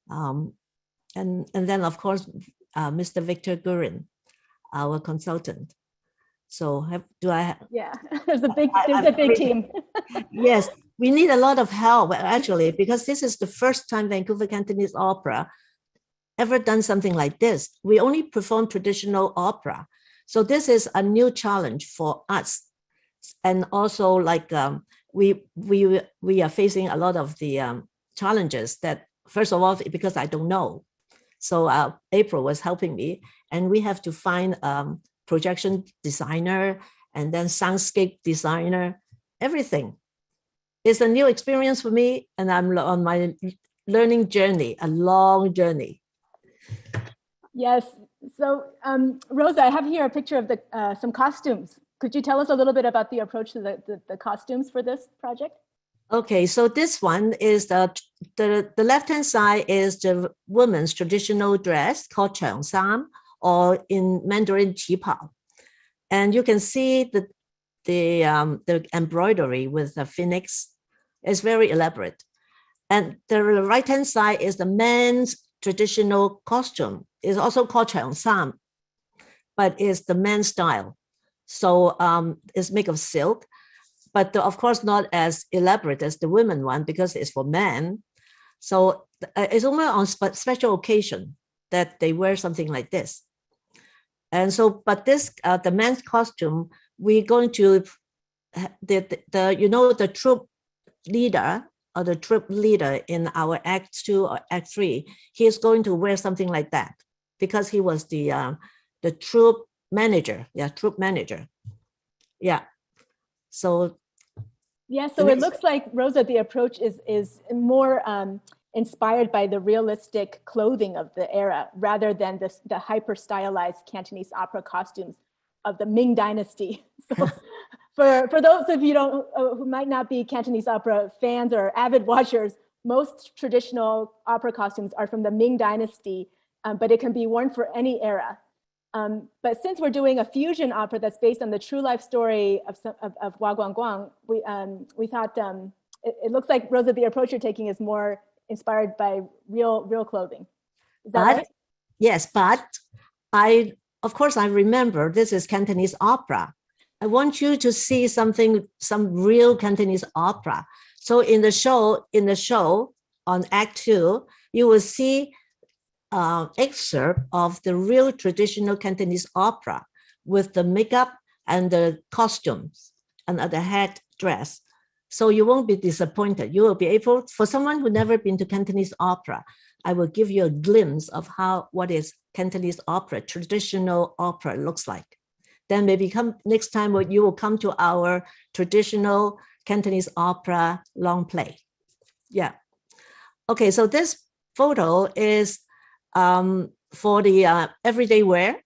And then, of course, Mr. Victor Gurin, our consultant. So yeah, there's a big team. Yes, we need a lot of help actually, because this is the first time Vancouver Cantonese Opera ever done something like this. We only perform traditional opera. So this is a new challenge for us. And also like we are facing a lot of the challenges that, first of all, because I don't know. So April was helping me, and we have to find projection designer and then soundscape designer, everything. It's a new experience for me, and I'm on my learning journey, a long journey. Yes. So Rosa, I have here a picture of some costumes. Could you tell us a little bit about the approach to the costumes for this project? Okay, so this one is the left-hand side is the woman's traditional dress called Cheng, or in Mandarin, qipao. And you can see the embroidery with the phoenix. It's very elaborate. And the right-hand side is the men's traditional costume. It's also called Cheng, but it's the men's style. So it's made of silk, but of course not as elaborate as the women one because it's for men. So it's only on special occasion that they wear something like this. And so, but this, the men's costume, we're going to, the troupe leader or the troop leader in our Act 2 or Act 3, he is going to wear something like that because he was the troop manager. Yeah, troop manager. Yeah. So. Yeah, so it looks like, Rosa, the approach is more inspired by the realistic clothing of the era rather than the hyper-stylized Cantonese opera costumes of the Ming Dynasty. So for those of you who might not be Cantonese opera fans or avid watchers, most traditional opera costumes are from the Ming Dynasty, but it can be worn for any era. But since we're doing a fusion opera that's based on the true life story of Hua Guangguang, we thought it looks like, Rosa, the approach you're taking is more inspired by real clothing. Is that right? Yes, but of course I remember this is Cantonese opera. I want you to see some real Cantonese opera. So in the show on Act 2, you will see excerpt of the real traditional Cantonese opera with the makeup and the costumes and the head dress. So you won't be disappointed. You will be able, for someone who never been to Cantonese opera, I will give you a glimpse of what is Cantonese opera, traditional opera looks like. Then maybe next time you will come to our traditional Cantonese opera long play. Yeah. Okay, so this photo is for the everyday wear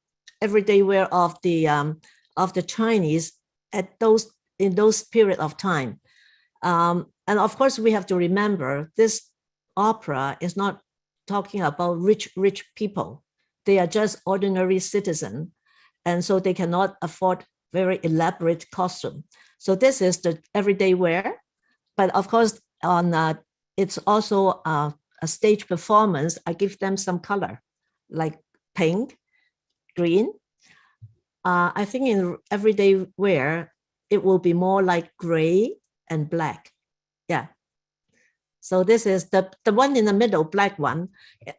of the Chinese in those period of time. And of course, we have to remember this opera is not talking about rich people. They are just ordinary citizens, and so they cannot afford very elaborate costume. So this is the everyday wear, but of course, it's also a stage performance. I give them some color, like pink, green. I think in everyday wear, it will be more like gray and black. Yeah. So this is the one in the middle, black one.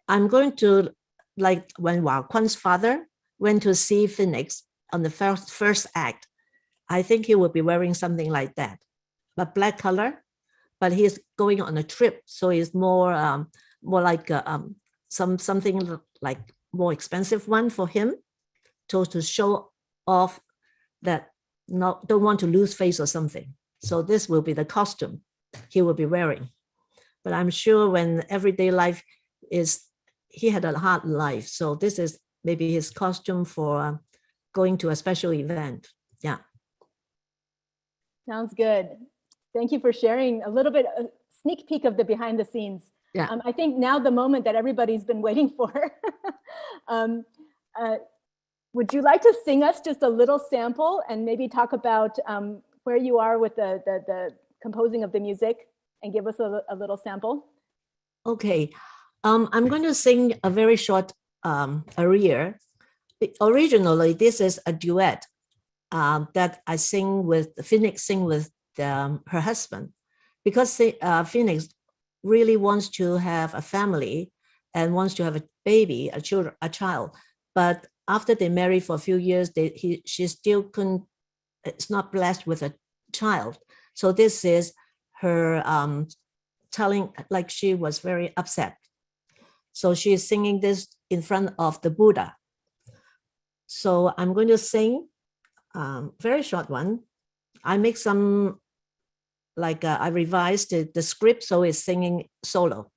I'm going to, like when Quan's father went to see Phoenix on the first act, I think he will be wearing something like that, but black color. But he's going on a trip, so it's more like something like more expensive one for him, to show off that don't want to lose face or something. So this will be the costume he will be wearing. But I'm sure when everyday life he had a hard life. So this is maybe his costume for going to a special event. Yeah. Sounds good. Thank you for sharing a little bit, a sneak peek of the behind the scenes. Yeah. I think now the moment that everybody's been waiting for. Would you like to sing us just a little sample and maybe talk about where you are with the composing of the music and give us a little sample? Okay. I'm going to sing a very short aria. Originally, this is a duet that I sing with Phoenix with her husband, because Phoenix really wants to have a family and wants to have a baby, a child. But after they married for a few years, she still it's not blessed with a child. So this is her telling, like she was very upset. So she is singing this in front of the Buddha. So I'm going to sing very short one. I make some, I revised the script, so it's singing solo.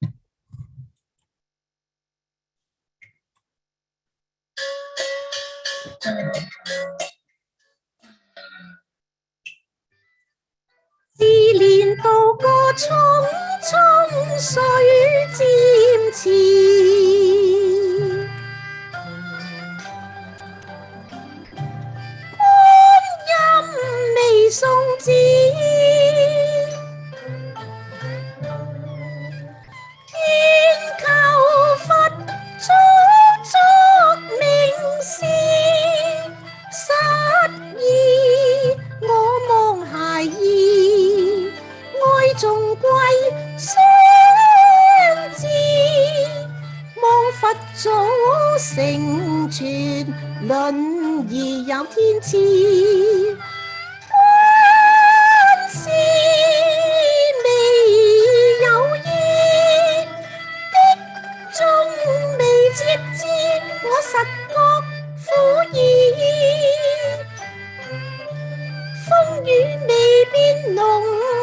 與未變濃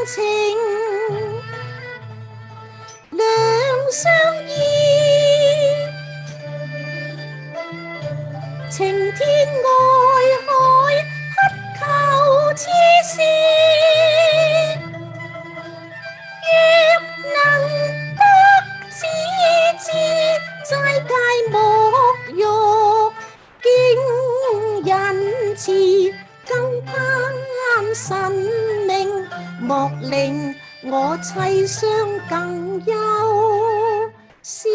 情，兩相依，情天愛海，乞求痴線。若能得此志，齋戒沐浴，經仁慈，更攀神明，莫令我妻相更憂思。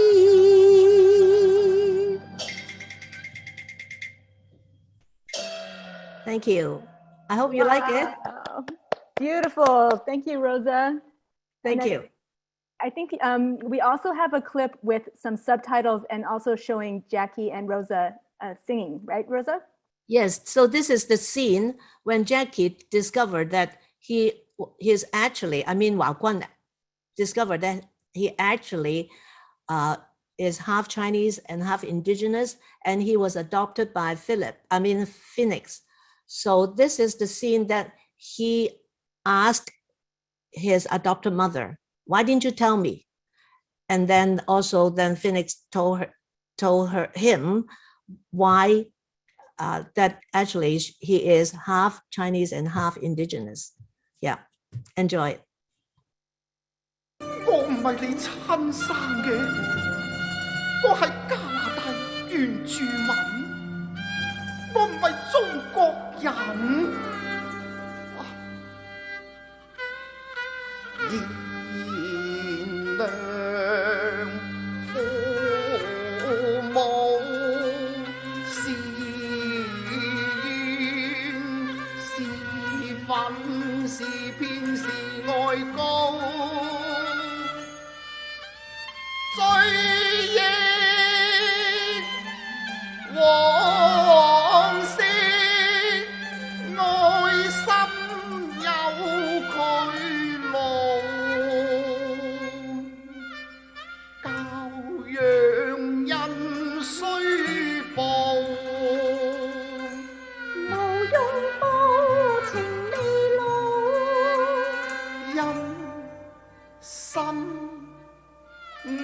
Thank you. I hope you like it. Beautiful. Thank you, Rosa. Thank you. I think we also have a clip with some subtitles and also showing Jackie and Rosa singing, right, Rosa? Yes. So this is the scene when Jackie discovered that he's actually, Quan discovered that he actually is half Chinese and half indigenous, and he was adopted by Phoenix. So this is the scene that he asked his adopted mother, why didn't you tell me? And then Phoenix told him why that actually he is half Chinese and half indigenous. Yeah, enjoy it. 我唔係你親生嘅，我係加拿大原住民，我唔係中國人。燃亮父母是憤是偏是愛高，追憶往事，愛心有佢路，教養人須報。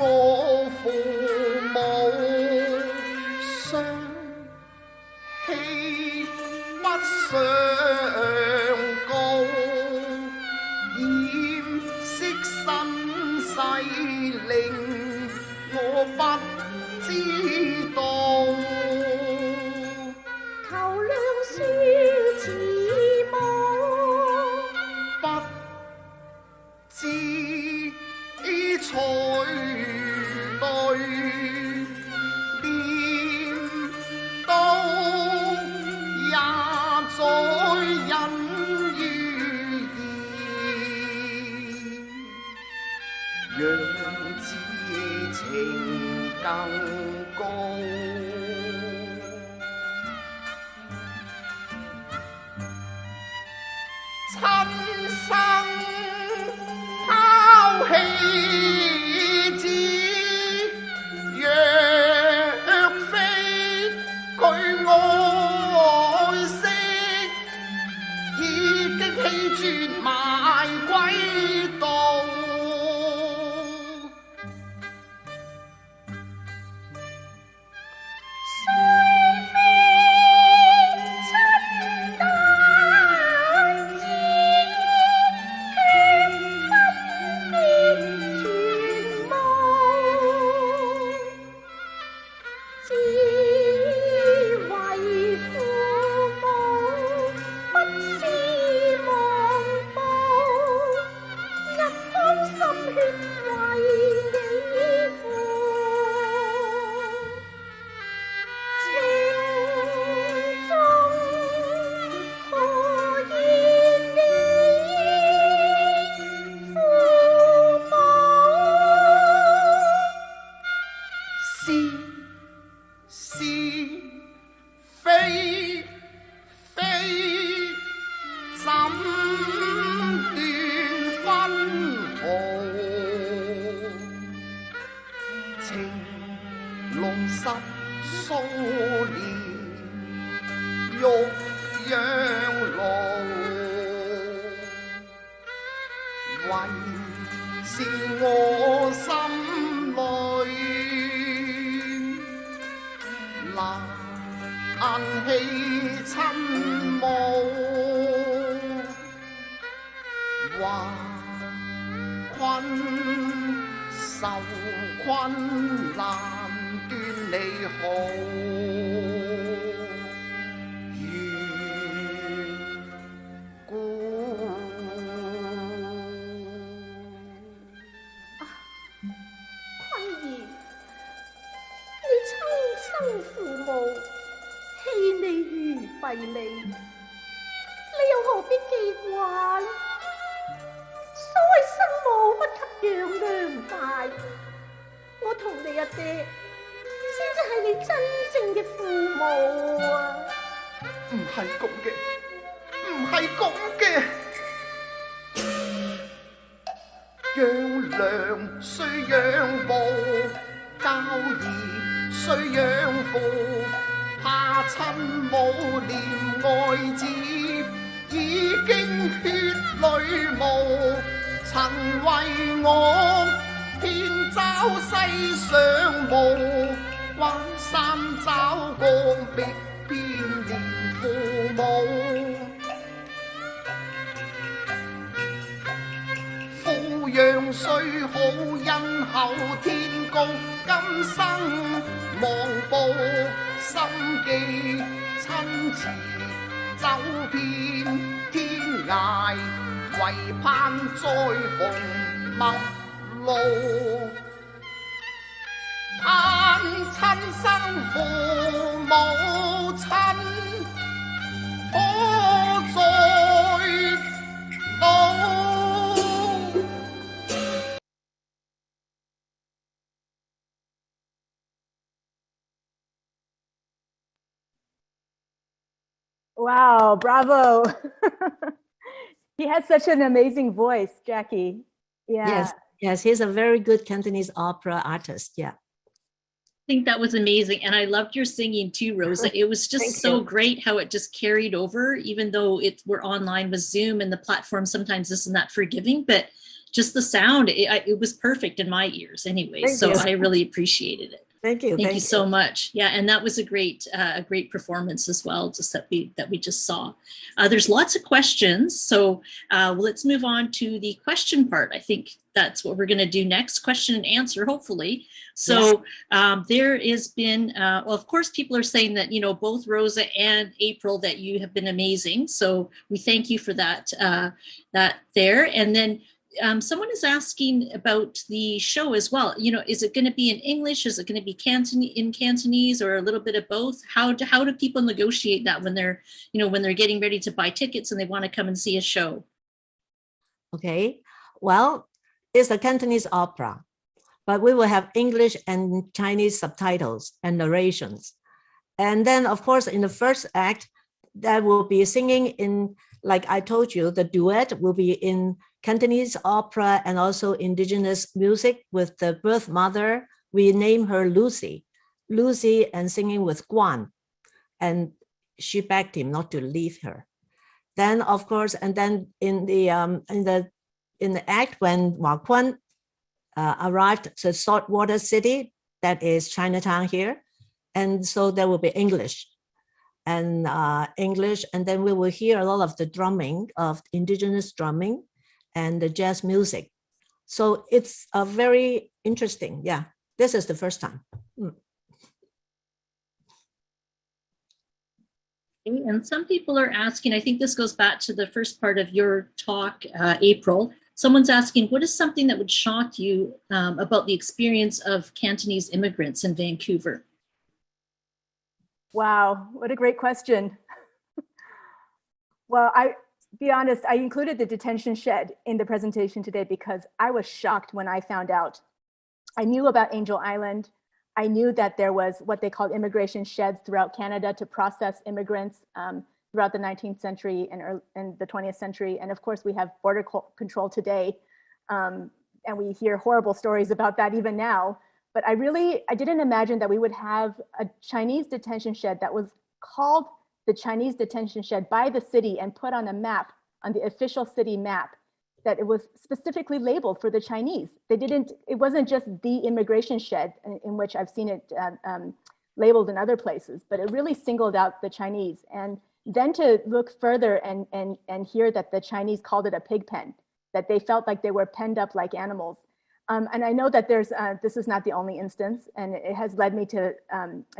我父母相氣不相高，掩飾身世令我不知道。求亮書似夢，不知才對，念到也在忍於義，讓知情更高。親生拋棄子，若非佢愛惜，已經棄絕埋歸道。為是我心裏難棄親母，或困受困難斷你好。你又何必記掛呢？所謂生母不及養娘大，我同你阿爹先至係你真正嘅父母啊！唔係咁嘅，唔係咁嘅。養娘須養母，教兒須養父。怕親母憐愛子，已經血淚無，曾為我遍找世上無，關山找過覓遍連父母。撫養雖好，因後天高，今生望報。心記親辭走遍天涯，唯盼再逢陌路。盼親生父母親可再到。Wow, bravo. He has such an amazing voice, Jackie. Yeah. Yes, he's a very good Cantonese opera artist. Yeah. I think that was amazing. And I loved your singing too, Rosa. It was just so great how it just carried over, even though we're online with Zoom and the platform sometimes isn't that forgiving, but just the sound, it was perfect in my ears anyway. So I really appreciated it. Thank you. Thank you so much. Yeah, and that was a great performance as well, just that we just saw. There's lots of questions, so let's move on to the question part. I think that's what we're going to do next, question and answer, hopefully. So there has been, well, of course, people are saying that, you know, both Rosa and April, that you have been amazing. So we thank you for that, that there. And then someone is asking about the show as well. You know, is it going to be in English? Is it going to be in Cantonese, or a little bit of both? How do people negotiate that when they're, you know, when they're getting ready to buy tickets and they want to come and see a show? Okay, well, it's a Cantonese opera, but we will have English and Chinese subtitles and narrations. And then, of course, in the first act, that will be singing in, like I told you, the duet will be in Cantonese opera and also indigenous music with the birth mother. We name her Lucy, and singing with Quan, and she begged him not to leave her. Then, of course, and then in the act when Quan arrived to saltwater city, that is Chinatown here, and so there will be English, and then we will hear a lot of the drumming, of indigenous drumming, and the jazz music. So it's a very interesting. Yeah, this is the first time. And some people are asking, I think this goes back to the first part of your talk, April. Someone's asking, what is something that would shock you about the experience of Cantonese immigrants in Vancouver? Wow, what a great question. Well, be honest, I included the detention shed in the presentation today because I was shocked when I found out. I knew about Angel Island. I knew that there was what they called immigration sheds throughout Canada to process immigrants throughout the 19th century and the 20th century. And of course, we have border control today. And we hear horrible stories about that even now. But I didn't imagine that we would have a Chinese detention shed that was called the Chinese detention shed by the city and put on a map, on the official city map, that it was specifically labeled for the Chinese. It wasn't just the immigration shed in which I've seen it labeled in other places, but it really singled out the Chinese. And then to look further and hear that the Chinese called it a pig pen, that they felt like they were penned up like animals. And I know that this is not the only instance, and it has led me to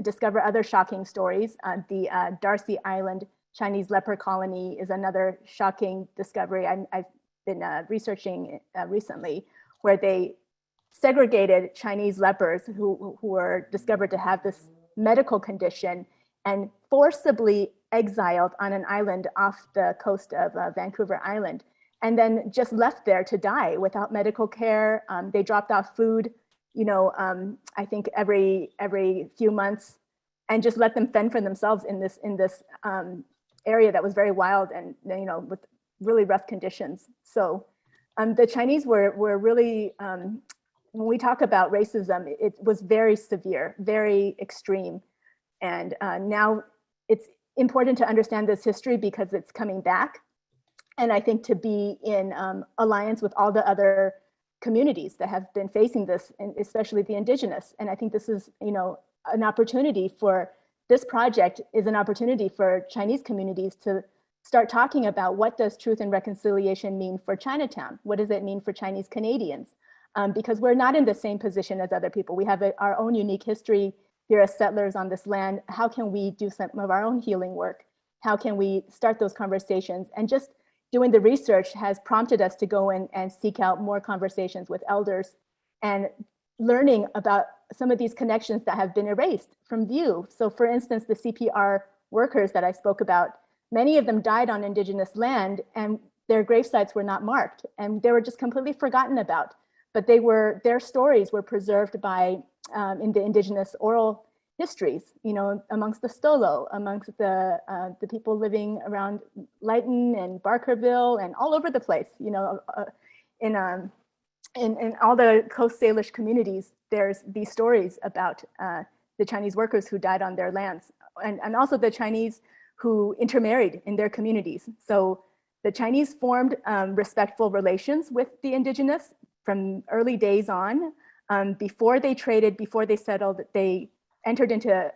discover other shocking stories. The Darcy Island Chinese leper colony is another shocking discovery I've been researching recently, where they segregated Chinese lepers who were discovered to have this medical condition and forcibly exiled on an island off the coast of Vancouver Island, and then just left there to die without medical care. They dropped off food, I think every few months, and just let them fend for themselves in this area that was very wild and with really rough conditions. So the Chinese were really, when we talk about racism, it was very severe, very extreme. And now it's important to understand this history because it's coming back. And I think to be in alliance with all the other communities that have been facing this, and especially the indigenous. And I think this is, an opportunity for, this project is an opportunity for Chinese communities to start talking about what does truth and reconciliation mean for Chinatown? What does it mean for Chinese Canadians? Because we're not in the same position as other people. We have our own unique history here as settlers on this land. How can we do some of our own healing work? How can we start those conversations? And just doing the research has prompted us to go in and seek out more conversations with elders and learning about some of these connections that have been erased from view. So for instance, the CPR workers that I spoke about, many of them died on Indigenous land and their grave sites were not marked and they were just completely forgotten about. But their stories were preserved by, in the Indigenous oral histories, amongst the Stolo, amongst the people living around Lytton and Barkerville and all over the place, in all the Coast Salish communities, there's these stories about the Chinese workers who died on their lands, and also the Chinese who intermarried in their communities. So the Chinese formed respectful relations with the Indigenous from early days on. Before they traded, before they settled, they entered into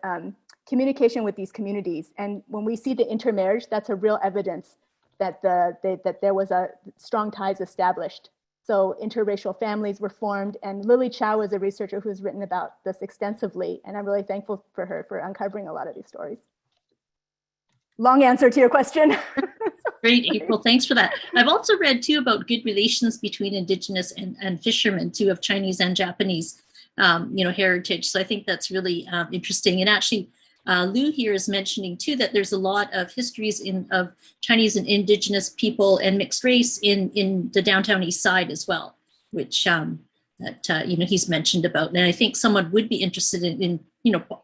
communication with these communities. And when we see the intermarriage, that's a real evidence that that there was a strong ties established. So interracial families were formed, and Lily Chow is a researcher who's written about this extensively, and I'm really thankful for her for uncovering a lot of these stories. Long answer to your question. Great, April, thanks for that. I've also read too about good relations between Indigenous and fishermen too, of Chinese and Japanese heritage. So I think that's really interesting. And actually, Liu here is mentioning too that there's a lot of histories of Chinese and Indigenous people and mixed race in the downtown East Side as well, which he's mentioned about. And I think someone would be interested in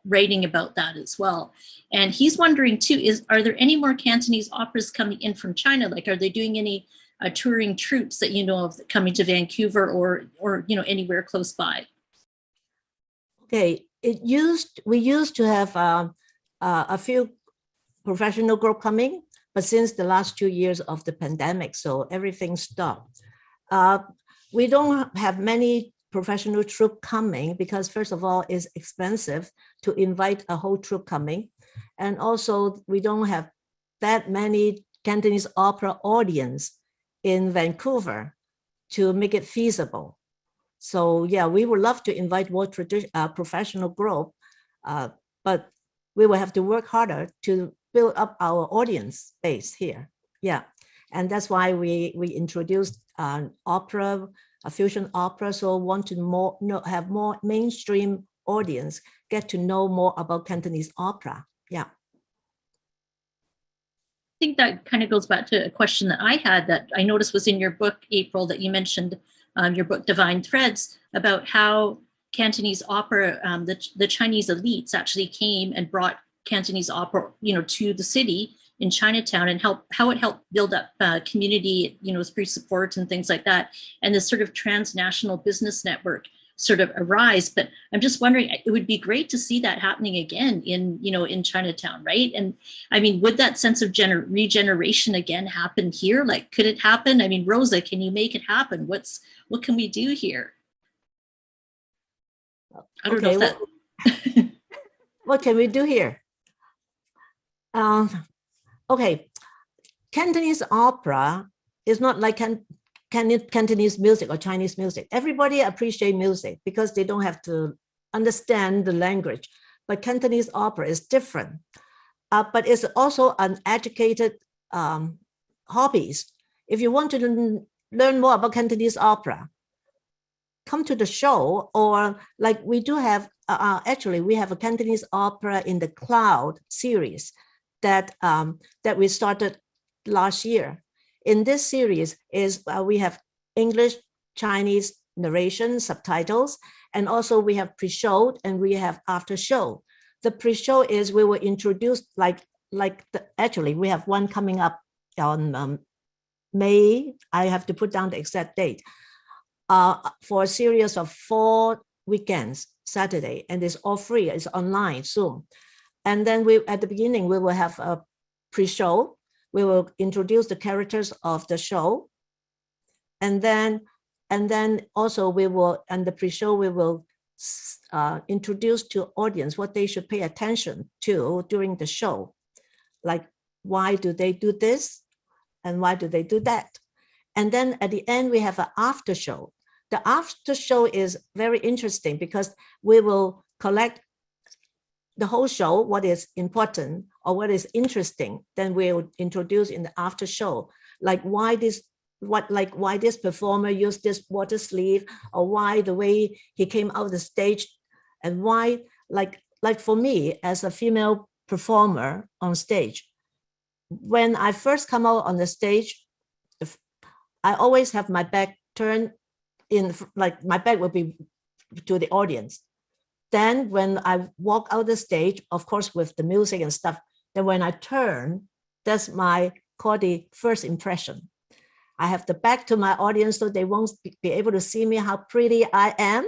writing about that as well. And he's wondering too, are there any more Cantonese operas coming in from China? Like, are they doing any touring troupes that you know of coming to Vancouver or anywhere close by? Okay, we used to have a few professional group coming, but since the last 2 years of the pandemic, so everything stopped. We don't have many professional troupe coming because first of all, it's expensive to invite a whole troupe coming. And also we don't have that many Cantonese opera audience in Vancouver to make it feasible. So yeah, we would love to invite more professional group, but we will have to work harder to build up our audience base here. Yeah, and that's why we introduced an opera, a fusion opera. So want to have more mainstream audience, get to know more about Cantonese opera. Yeah. I think that kind of goes back to a question that I had that I noticed was in your book, April, that you mentioned, your book Divine Threads, about how Cantonese opera, the Chinese elites actually came and brought Cantonese opera, to the city in Chinatown, and how it helped build up community, through support and things like that, and this sort of transnational business network. sort of arise. But I'm just wondering, it would be great to see that happening again in, in Chinatown, right? And I mean, would that sense of regeneration again happen here? Like, could it happen? I mean, Rosa, can you make it happen? What can we do here? I don't know if that... What can we do here? Okay, Cantonese opera is not like Cantonese music or Chinese music. Everybody appreciates music because they don't have to understand the language. But Cantonese opera is different. But it's also an educated hobbies. If you want to learn more about Cantonese opera, come to the show, or like we do have, actually we have a Cantonese opera in the Cloud series that we started last year. In this series is we have English, Chinese narration, subtitles, and also we have pre-show and we have after show. The pre-show is we will introduce actually we have one coming up on May. I have to put down the exact date for a series of 4 weekends, Saturday, and it's all free. It's online Zoom. And then at the beginning we will have a pre-show. We will introduce the characters of the show, and then also we will, and the pre-show we will introduce to audience what they should pay attention to during the show, like why do they do this and why do they do that. And then at the end we have an after show. The after show is very interesting because we will collect the whole show, what is important or what is interesting, then we'll introduce in the after show, like why this performer used this water sleeve, or why the way he came out the stage, and why, like for me as a female performer on stage, when I first come out on the stage, I always have my back turned in, like my back will be to the audience. Then when I walk out the stage, of course, with the music and stuff, then when I turn, that's called the first impression. I have the back to my audience so they won't be able to see me how pretty I am.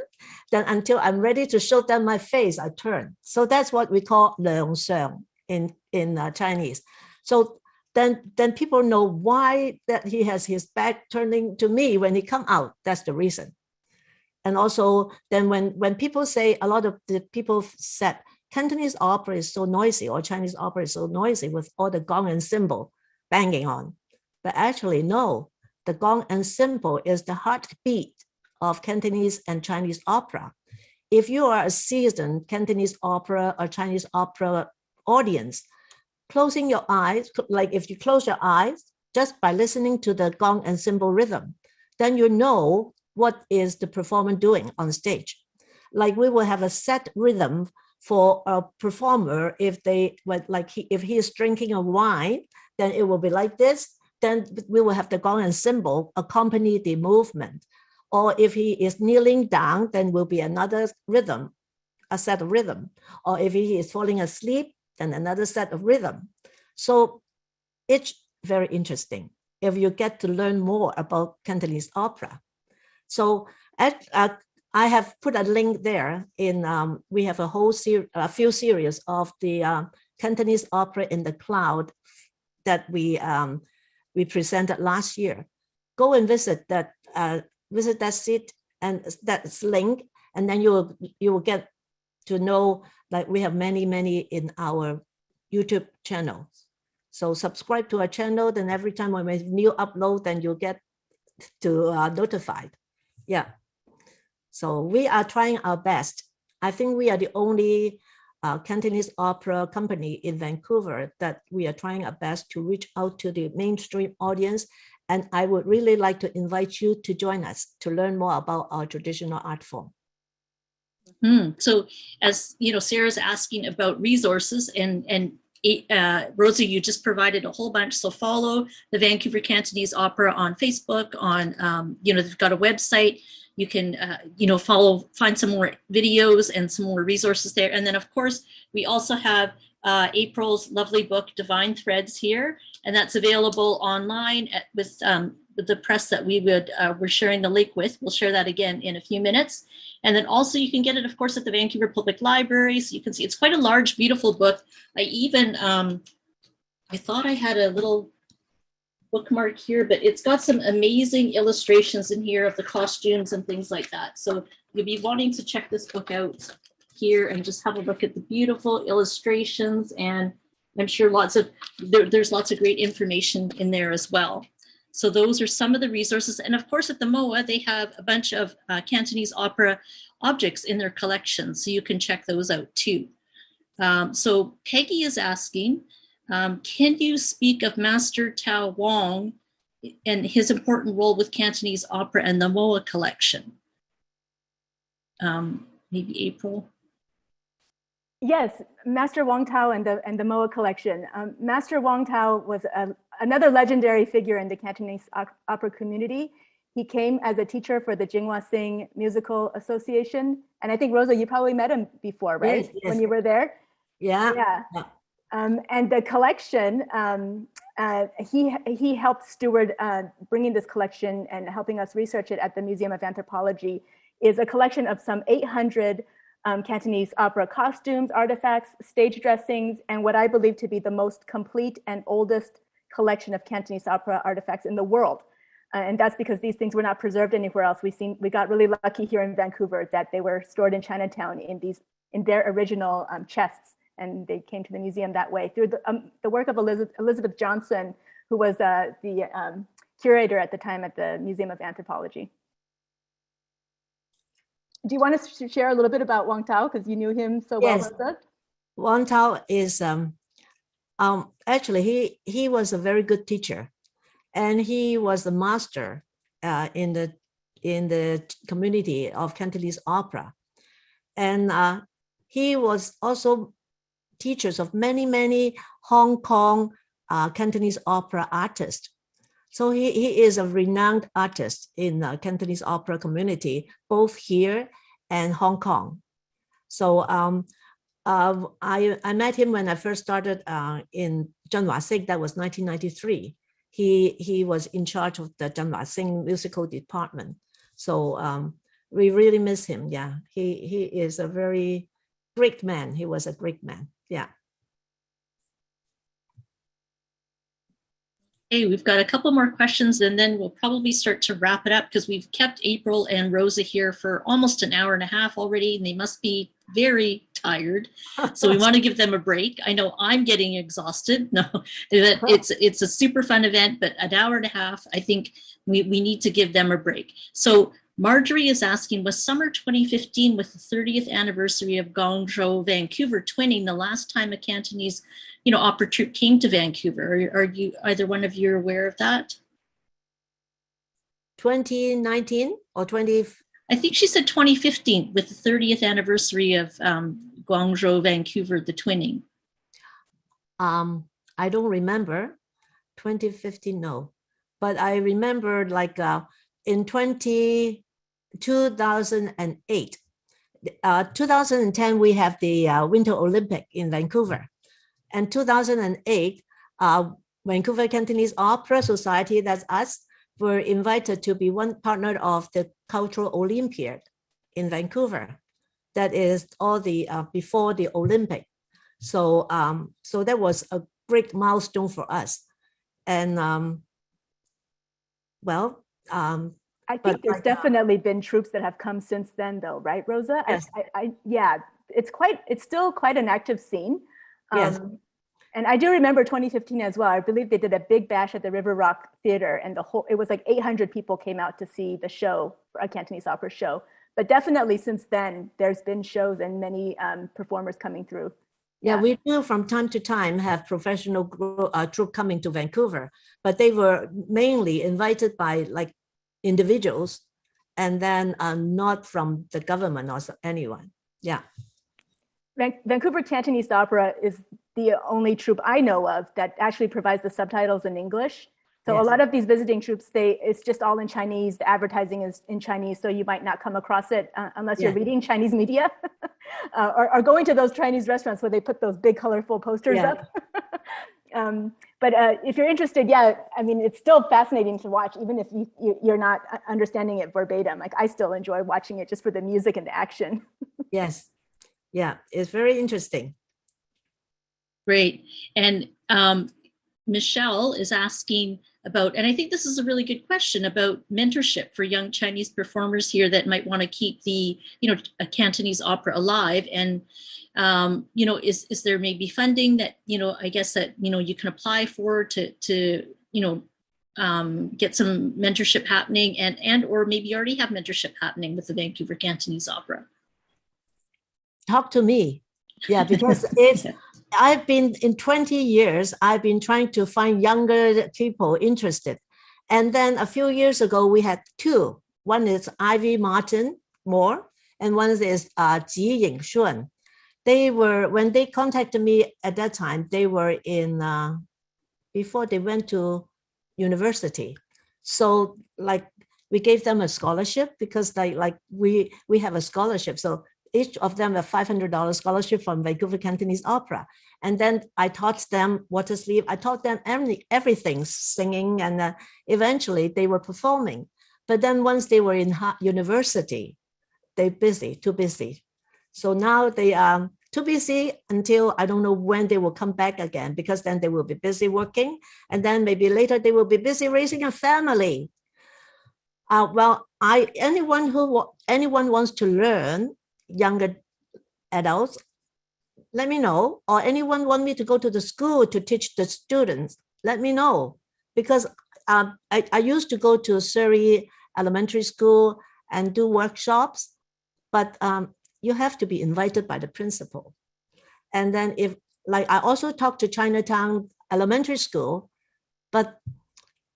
Then until I'm ready to show them my face, I turn. So that's what we call 兩相 in Chinese. So then people know why that he has his back turning to me when he come out. That's the reason. And also then when people say, a lot of the people said Cantonese opera is so noisy or Chinese opera is so noisy with all the gong and cymbal banging on. But actually, no, the gong and cymbal is the heartbeat of Cantonese and Chinese opera. If you are a seasoned Cantonese opera or Chinese opera audience, closing your eyes, like if you close your eyes, just by listening to the gong and cymbal rhythm, then you know what is the performer doing on stage. Like we will have a set rhythm for a performer. If if he is drinking a wine, then it will be like this. Then we will have the gong and cymbal accompany the movement. Or if he is kneeling down, then will be another rhythm, a set of rhythm. Or if he is falling asleep, then another set of rhythm. So it's very interesting if you get to learn more about Cantonese opera. So I have put a link there in, we have a few series of the Cantonese opera in the Cloud that we presented last year. Go and visit that seat and that link, and then you will get to know, like we have many in our YouTube channel. So subscribe to our channel, then every time when we have new upload, then you'll get to notified. Yeah. So we are trying our best. I think we are the only Cantonese opera company in Vancouver that we are trying our best to reach out to the mainstream audience. And I would really like to invite you to join us to learn more about our traditional art form. So as you know, Sarah's asking about resources, and Rosa, you just provided a whole bunch. So follow the Vancouver Cantonese Opera on Facebook, on, they've got a website. You can, find some more videos and some more resources there. And then, of course, we also have April's lovely book, Divine Threads, here. and that's available online with the press that we're sharing the link with. We'll share that again in a few minutes. And then also you can get it, of course, at the Vancouver Public Library. So you can see it's quite a large, beautiful book. I even, I thought I had a little bookmark here, but it's got some amazing illustrations in here of the costumes and things like that. So you'll be wanting to check this book out here and just have a look at the beautiful illustrations. And I'm sure there's lots of great information in there as well. So those are some of the resources. And of course, at the MOA, they have a bunch of Cantonese opera objects in their collection. So you can check those out too. So Peggy is asking, can you speak of Master Tao Wong and his important role with Cantonese opera and the MOA collection? Maybe April? Yes, Master Wong Tao and the MOA collection. Master Wong Tao was another legendary figure in the Cantonese opera community. He came as a teacher for the Jinghua Musical Association. And I think, Rosa, you probably met him before, right? Yes. When you were there? Yeah. And the collection, he helped steward bringing this collection and helping us research it at the Museum of Anthropology, is a collection of some 800 Cantonese opera costumes, artifacts, stage dressings, and what I believe to be the most complete and oldest collection of Cantonese opera artifacts in the world. And that's because these things were not preserved anywhere else. We got really lucky here in Vancouver that they were stored in Chinatown in their original chests, and they came to the museum that way through the work of Elizabeth Johnson, who was the curator at the time at the Museum of Anthropology. Do you want to share a little bit about Wong Tao, because you knew him so well? Yes. Wong Tao is actually he was a very good teacher, and he was a master in the community of Cantonese opera, and he was also teachers of many Hong Kong Cantonese opera artists. So he is a renowned artist in the Cantonese opera community, both here and Hong Kong. So I met him when I first started in Zhenhua Sing. That was 1993. He was in charge of the Zhenhua Sing musical department. So we really miss him. Yeah, he is a very great man. He was a great man. Yeah. Okay, we've got a couple more questions and then we'll probably start to wrap it up, because we've kept April and Rosa here for almost an hour and a half already, and they must be very tired. So we want to give them a break. I know I'm getting exhausted. No, it's a super fun event, but an hour and a half, I think we need to give them a break. So Marjorie is asking, was summer 2015, with the 30th anniversary of Guangzhou Vancouver twinning, the last time a Cantonese opera troupe came to Vancouver? Are you, either one of you, aware of that? 2019 or 20? I think she said 2015, with the 30th anniversary of Guangzhou Vancouver, the twinning. I don't remember 2015, no, but I remember like in 2008, 2010 we have the Winter Olympic in Vancouver. And 2008, Vancouver Cantonese Opera Society, that's us, were invited to be one partner of the Cultural Olympiad in Vancouver. That is all the before the Olympic. So so that was a great milestone for us. And I think there's definitely been troops that have come since then, though, right, Rosa? Yes. Yeah, it's still quite an active scene. Yes. And I do remember 2015 as well. I believe they did a big bash at the River Rock Theater, and it was like 800 people came out to see the show, a Cantonese opera show. But definitely since then, there's been shows and many performers coming through. Yeah, we do from time to time have professional troupe coming to Vancouver, but they were mainly invited by like individuals, and then not from the government or anyone. Yeah. Vancouver Cantonese Opera is the only troupe I know of that actually provides the subtitles in English. So yes. A lot of these visiting troupes, it's just all in Chinese. The advertising is in Chinese, so you might not come across it unless you're reading Chinese media or going to those Chinese restaurants where they put those big colorful posters up. But if you're interested, yeah, I mean, it's still fascinating to watch, even if you're not understanding it verbatim. Like, I still enjoy watching it just for the music and the action. Yes. Yeah, it's very interesting. Great. And Michelle is asking about, and I think this is a really good question, about mentorship for young Chinese performers here that might want to keep the, a Cantonese opera alive. And, is there maybe funding that, I guess that, you can apply for to get some mentorship happening and or maybe you already have mentorship happening with the Vancouver Cantonese Opera? Talk to me. Yeah, because I've been in 20 years, I've been trying to find younger people interested. And then a few years ago, we had two. One is Ivy Martin Moore, and one is Ji Yingxun. When they contacted me at that time, they were in, before they went to university. So like we gave them a scholarship because we have a scholarship. So each of them a $500 scholarship from Vancouver Cantonese Opera. And then I taught them water sleeve. I taught them everything, singing, and eventually they were performing. But then once they were in university, they're too busy. So now they are too busy until I don't know when they will come back again, because then they will be busy working. And then maybe later they will be busy raising a family. Anyone wants to learn, younger adults, let me know. Or anyone want me to go to the school to teach the students, let me know. Because I used to go to Surrey Elementary School and do workshops, but you have to be invited by the principal. And then I also talked to Chinatown Elementary School, but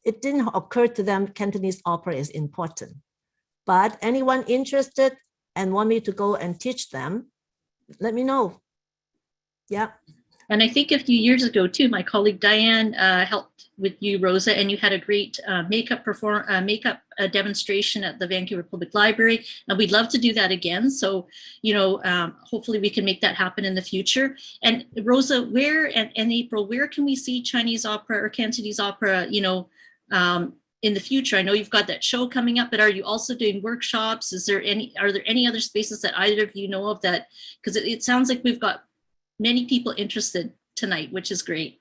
it didn't occur to them Cantonese opera is important. But anyone interested and want me to go and teach them, let me know. Yeah. And I think a few years ago too, my colleague Diane helped with you, Rosa, and you had a great makeup demonstration at the Vancouver Public Library, and we'd love to do that again. So, hopefully we can make that happen in the future. And Rosa, and April, where can we see Chinese opera or Cantonese opera, in the future? I know you've got that show coming up, but are you also doing workshops? Are there any other spaces that either of you know of that? Because it sounds like we've got many people interested tonight, which is great.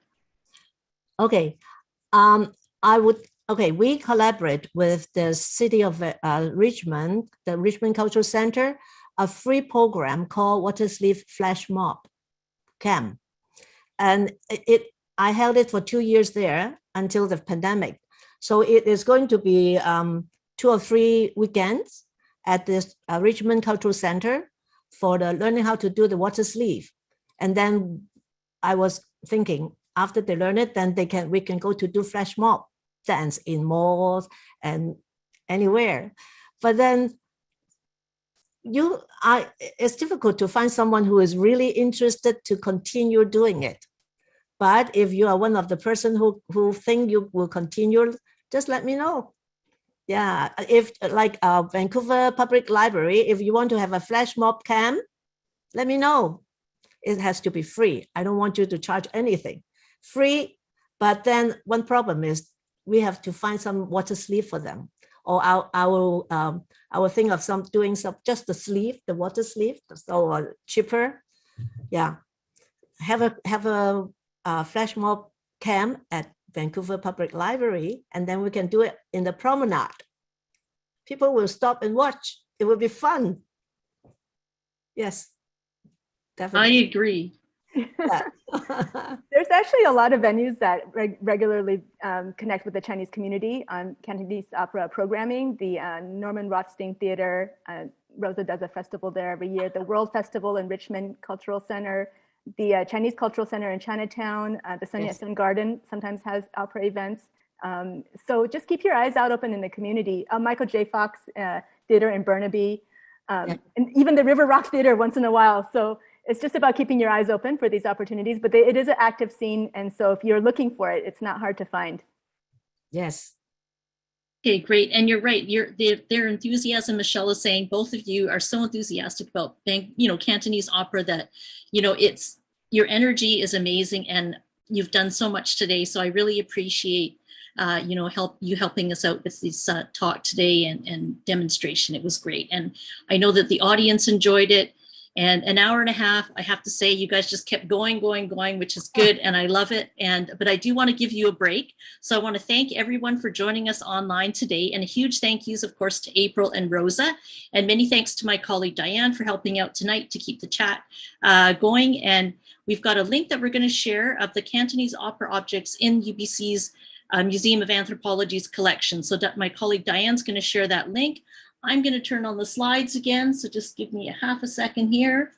Okay. We collaborate with the city of Richmond, the Richmond Cultural Center, a free program called Water Sleeve Flash Mob Camp. And I held it for 2 years there until the pandemic. So it is going to be 2 or 3 weekends at this Richmond Cultural Center for the learning how to do the water sleeve. And then I was thinking, after they learn it, then we can go to do flash mob dance in malls and anywhere. But then it's difficult to find someone who is really interested to continue doing it. But if you are one of the person who think you will continue, just let me know. Yeah, if like Vancouver Public Library, if you want to have a flash mob camp, let me know. It has to be free. I don't want you to charge anything. Free, but then one problem is we have to find some water sleeve for them. Or our thing of doing just the sleeve, the water sleeve, so cheaper. Yeah, have a flash mob camp at Vancouver Public Library, and then we can do it in the promenade. People will stop and watch. It will be fun. Yes, definitely. I agree. Yeah. There's actually a lot of venues that regularly connect with the Chinese community on Cantonese opera programming. The Norman Rothstein Theater, Rosa does a festival there every year. The World Festival in Richmond Cultural Center, the Chinese Cultural Center in Chinatown, the Sun Yat-sen Garden sometimes has opera events. So just keep your eyes out open in the community. Michael J. Fox Theater in Burnaby, and even the River Rock Theater once in a while. So it's just about keeping your eyes open for these opportunities, but it is an active scene. And so if you're looking for it, it's not hard to find. Yes. Okay, great. And you're right. Their enthusiasm, Michelle is saying, both of you are so enthusiastic about, Cantonese opera that, it's, your energy is amazing. And, you've done so much today. So I really appreciate helping us out with this talk today and demonstration. It was great. And I know that the audience enjoyed it. And an hour and a half, I have to say, you guys just kept going, which is good. And I love it. But I do want to give you a break. So I want to thank everyone for joining us online today. And a huge thank yous, of course, to April and Rosa. And many thanks to my colleague, Diane, for helping out tonight to keep the chat going. And we've got a link that we're going to share of the Cantonese opera objects in UBC's Museum of Anthropology's collection. So my colleague Diane's going to share that link. I'm going to turn on the slides again, so just give me a half a second here.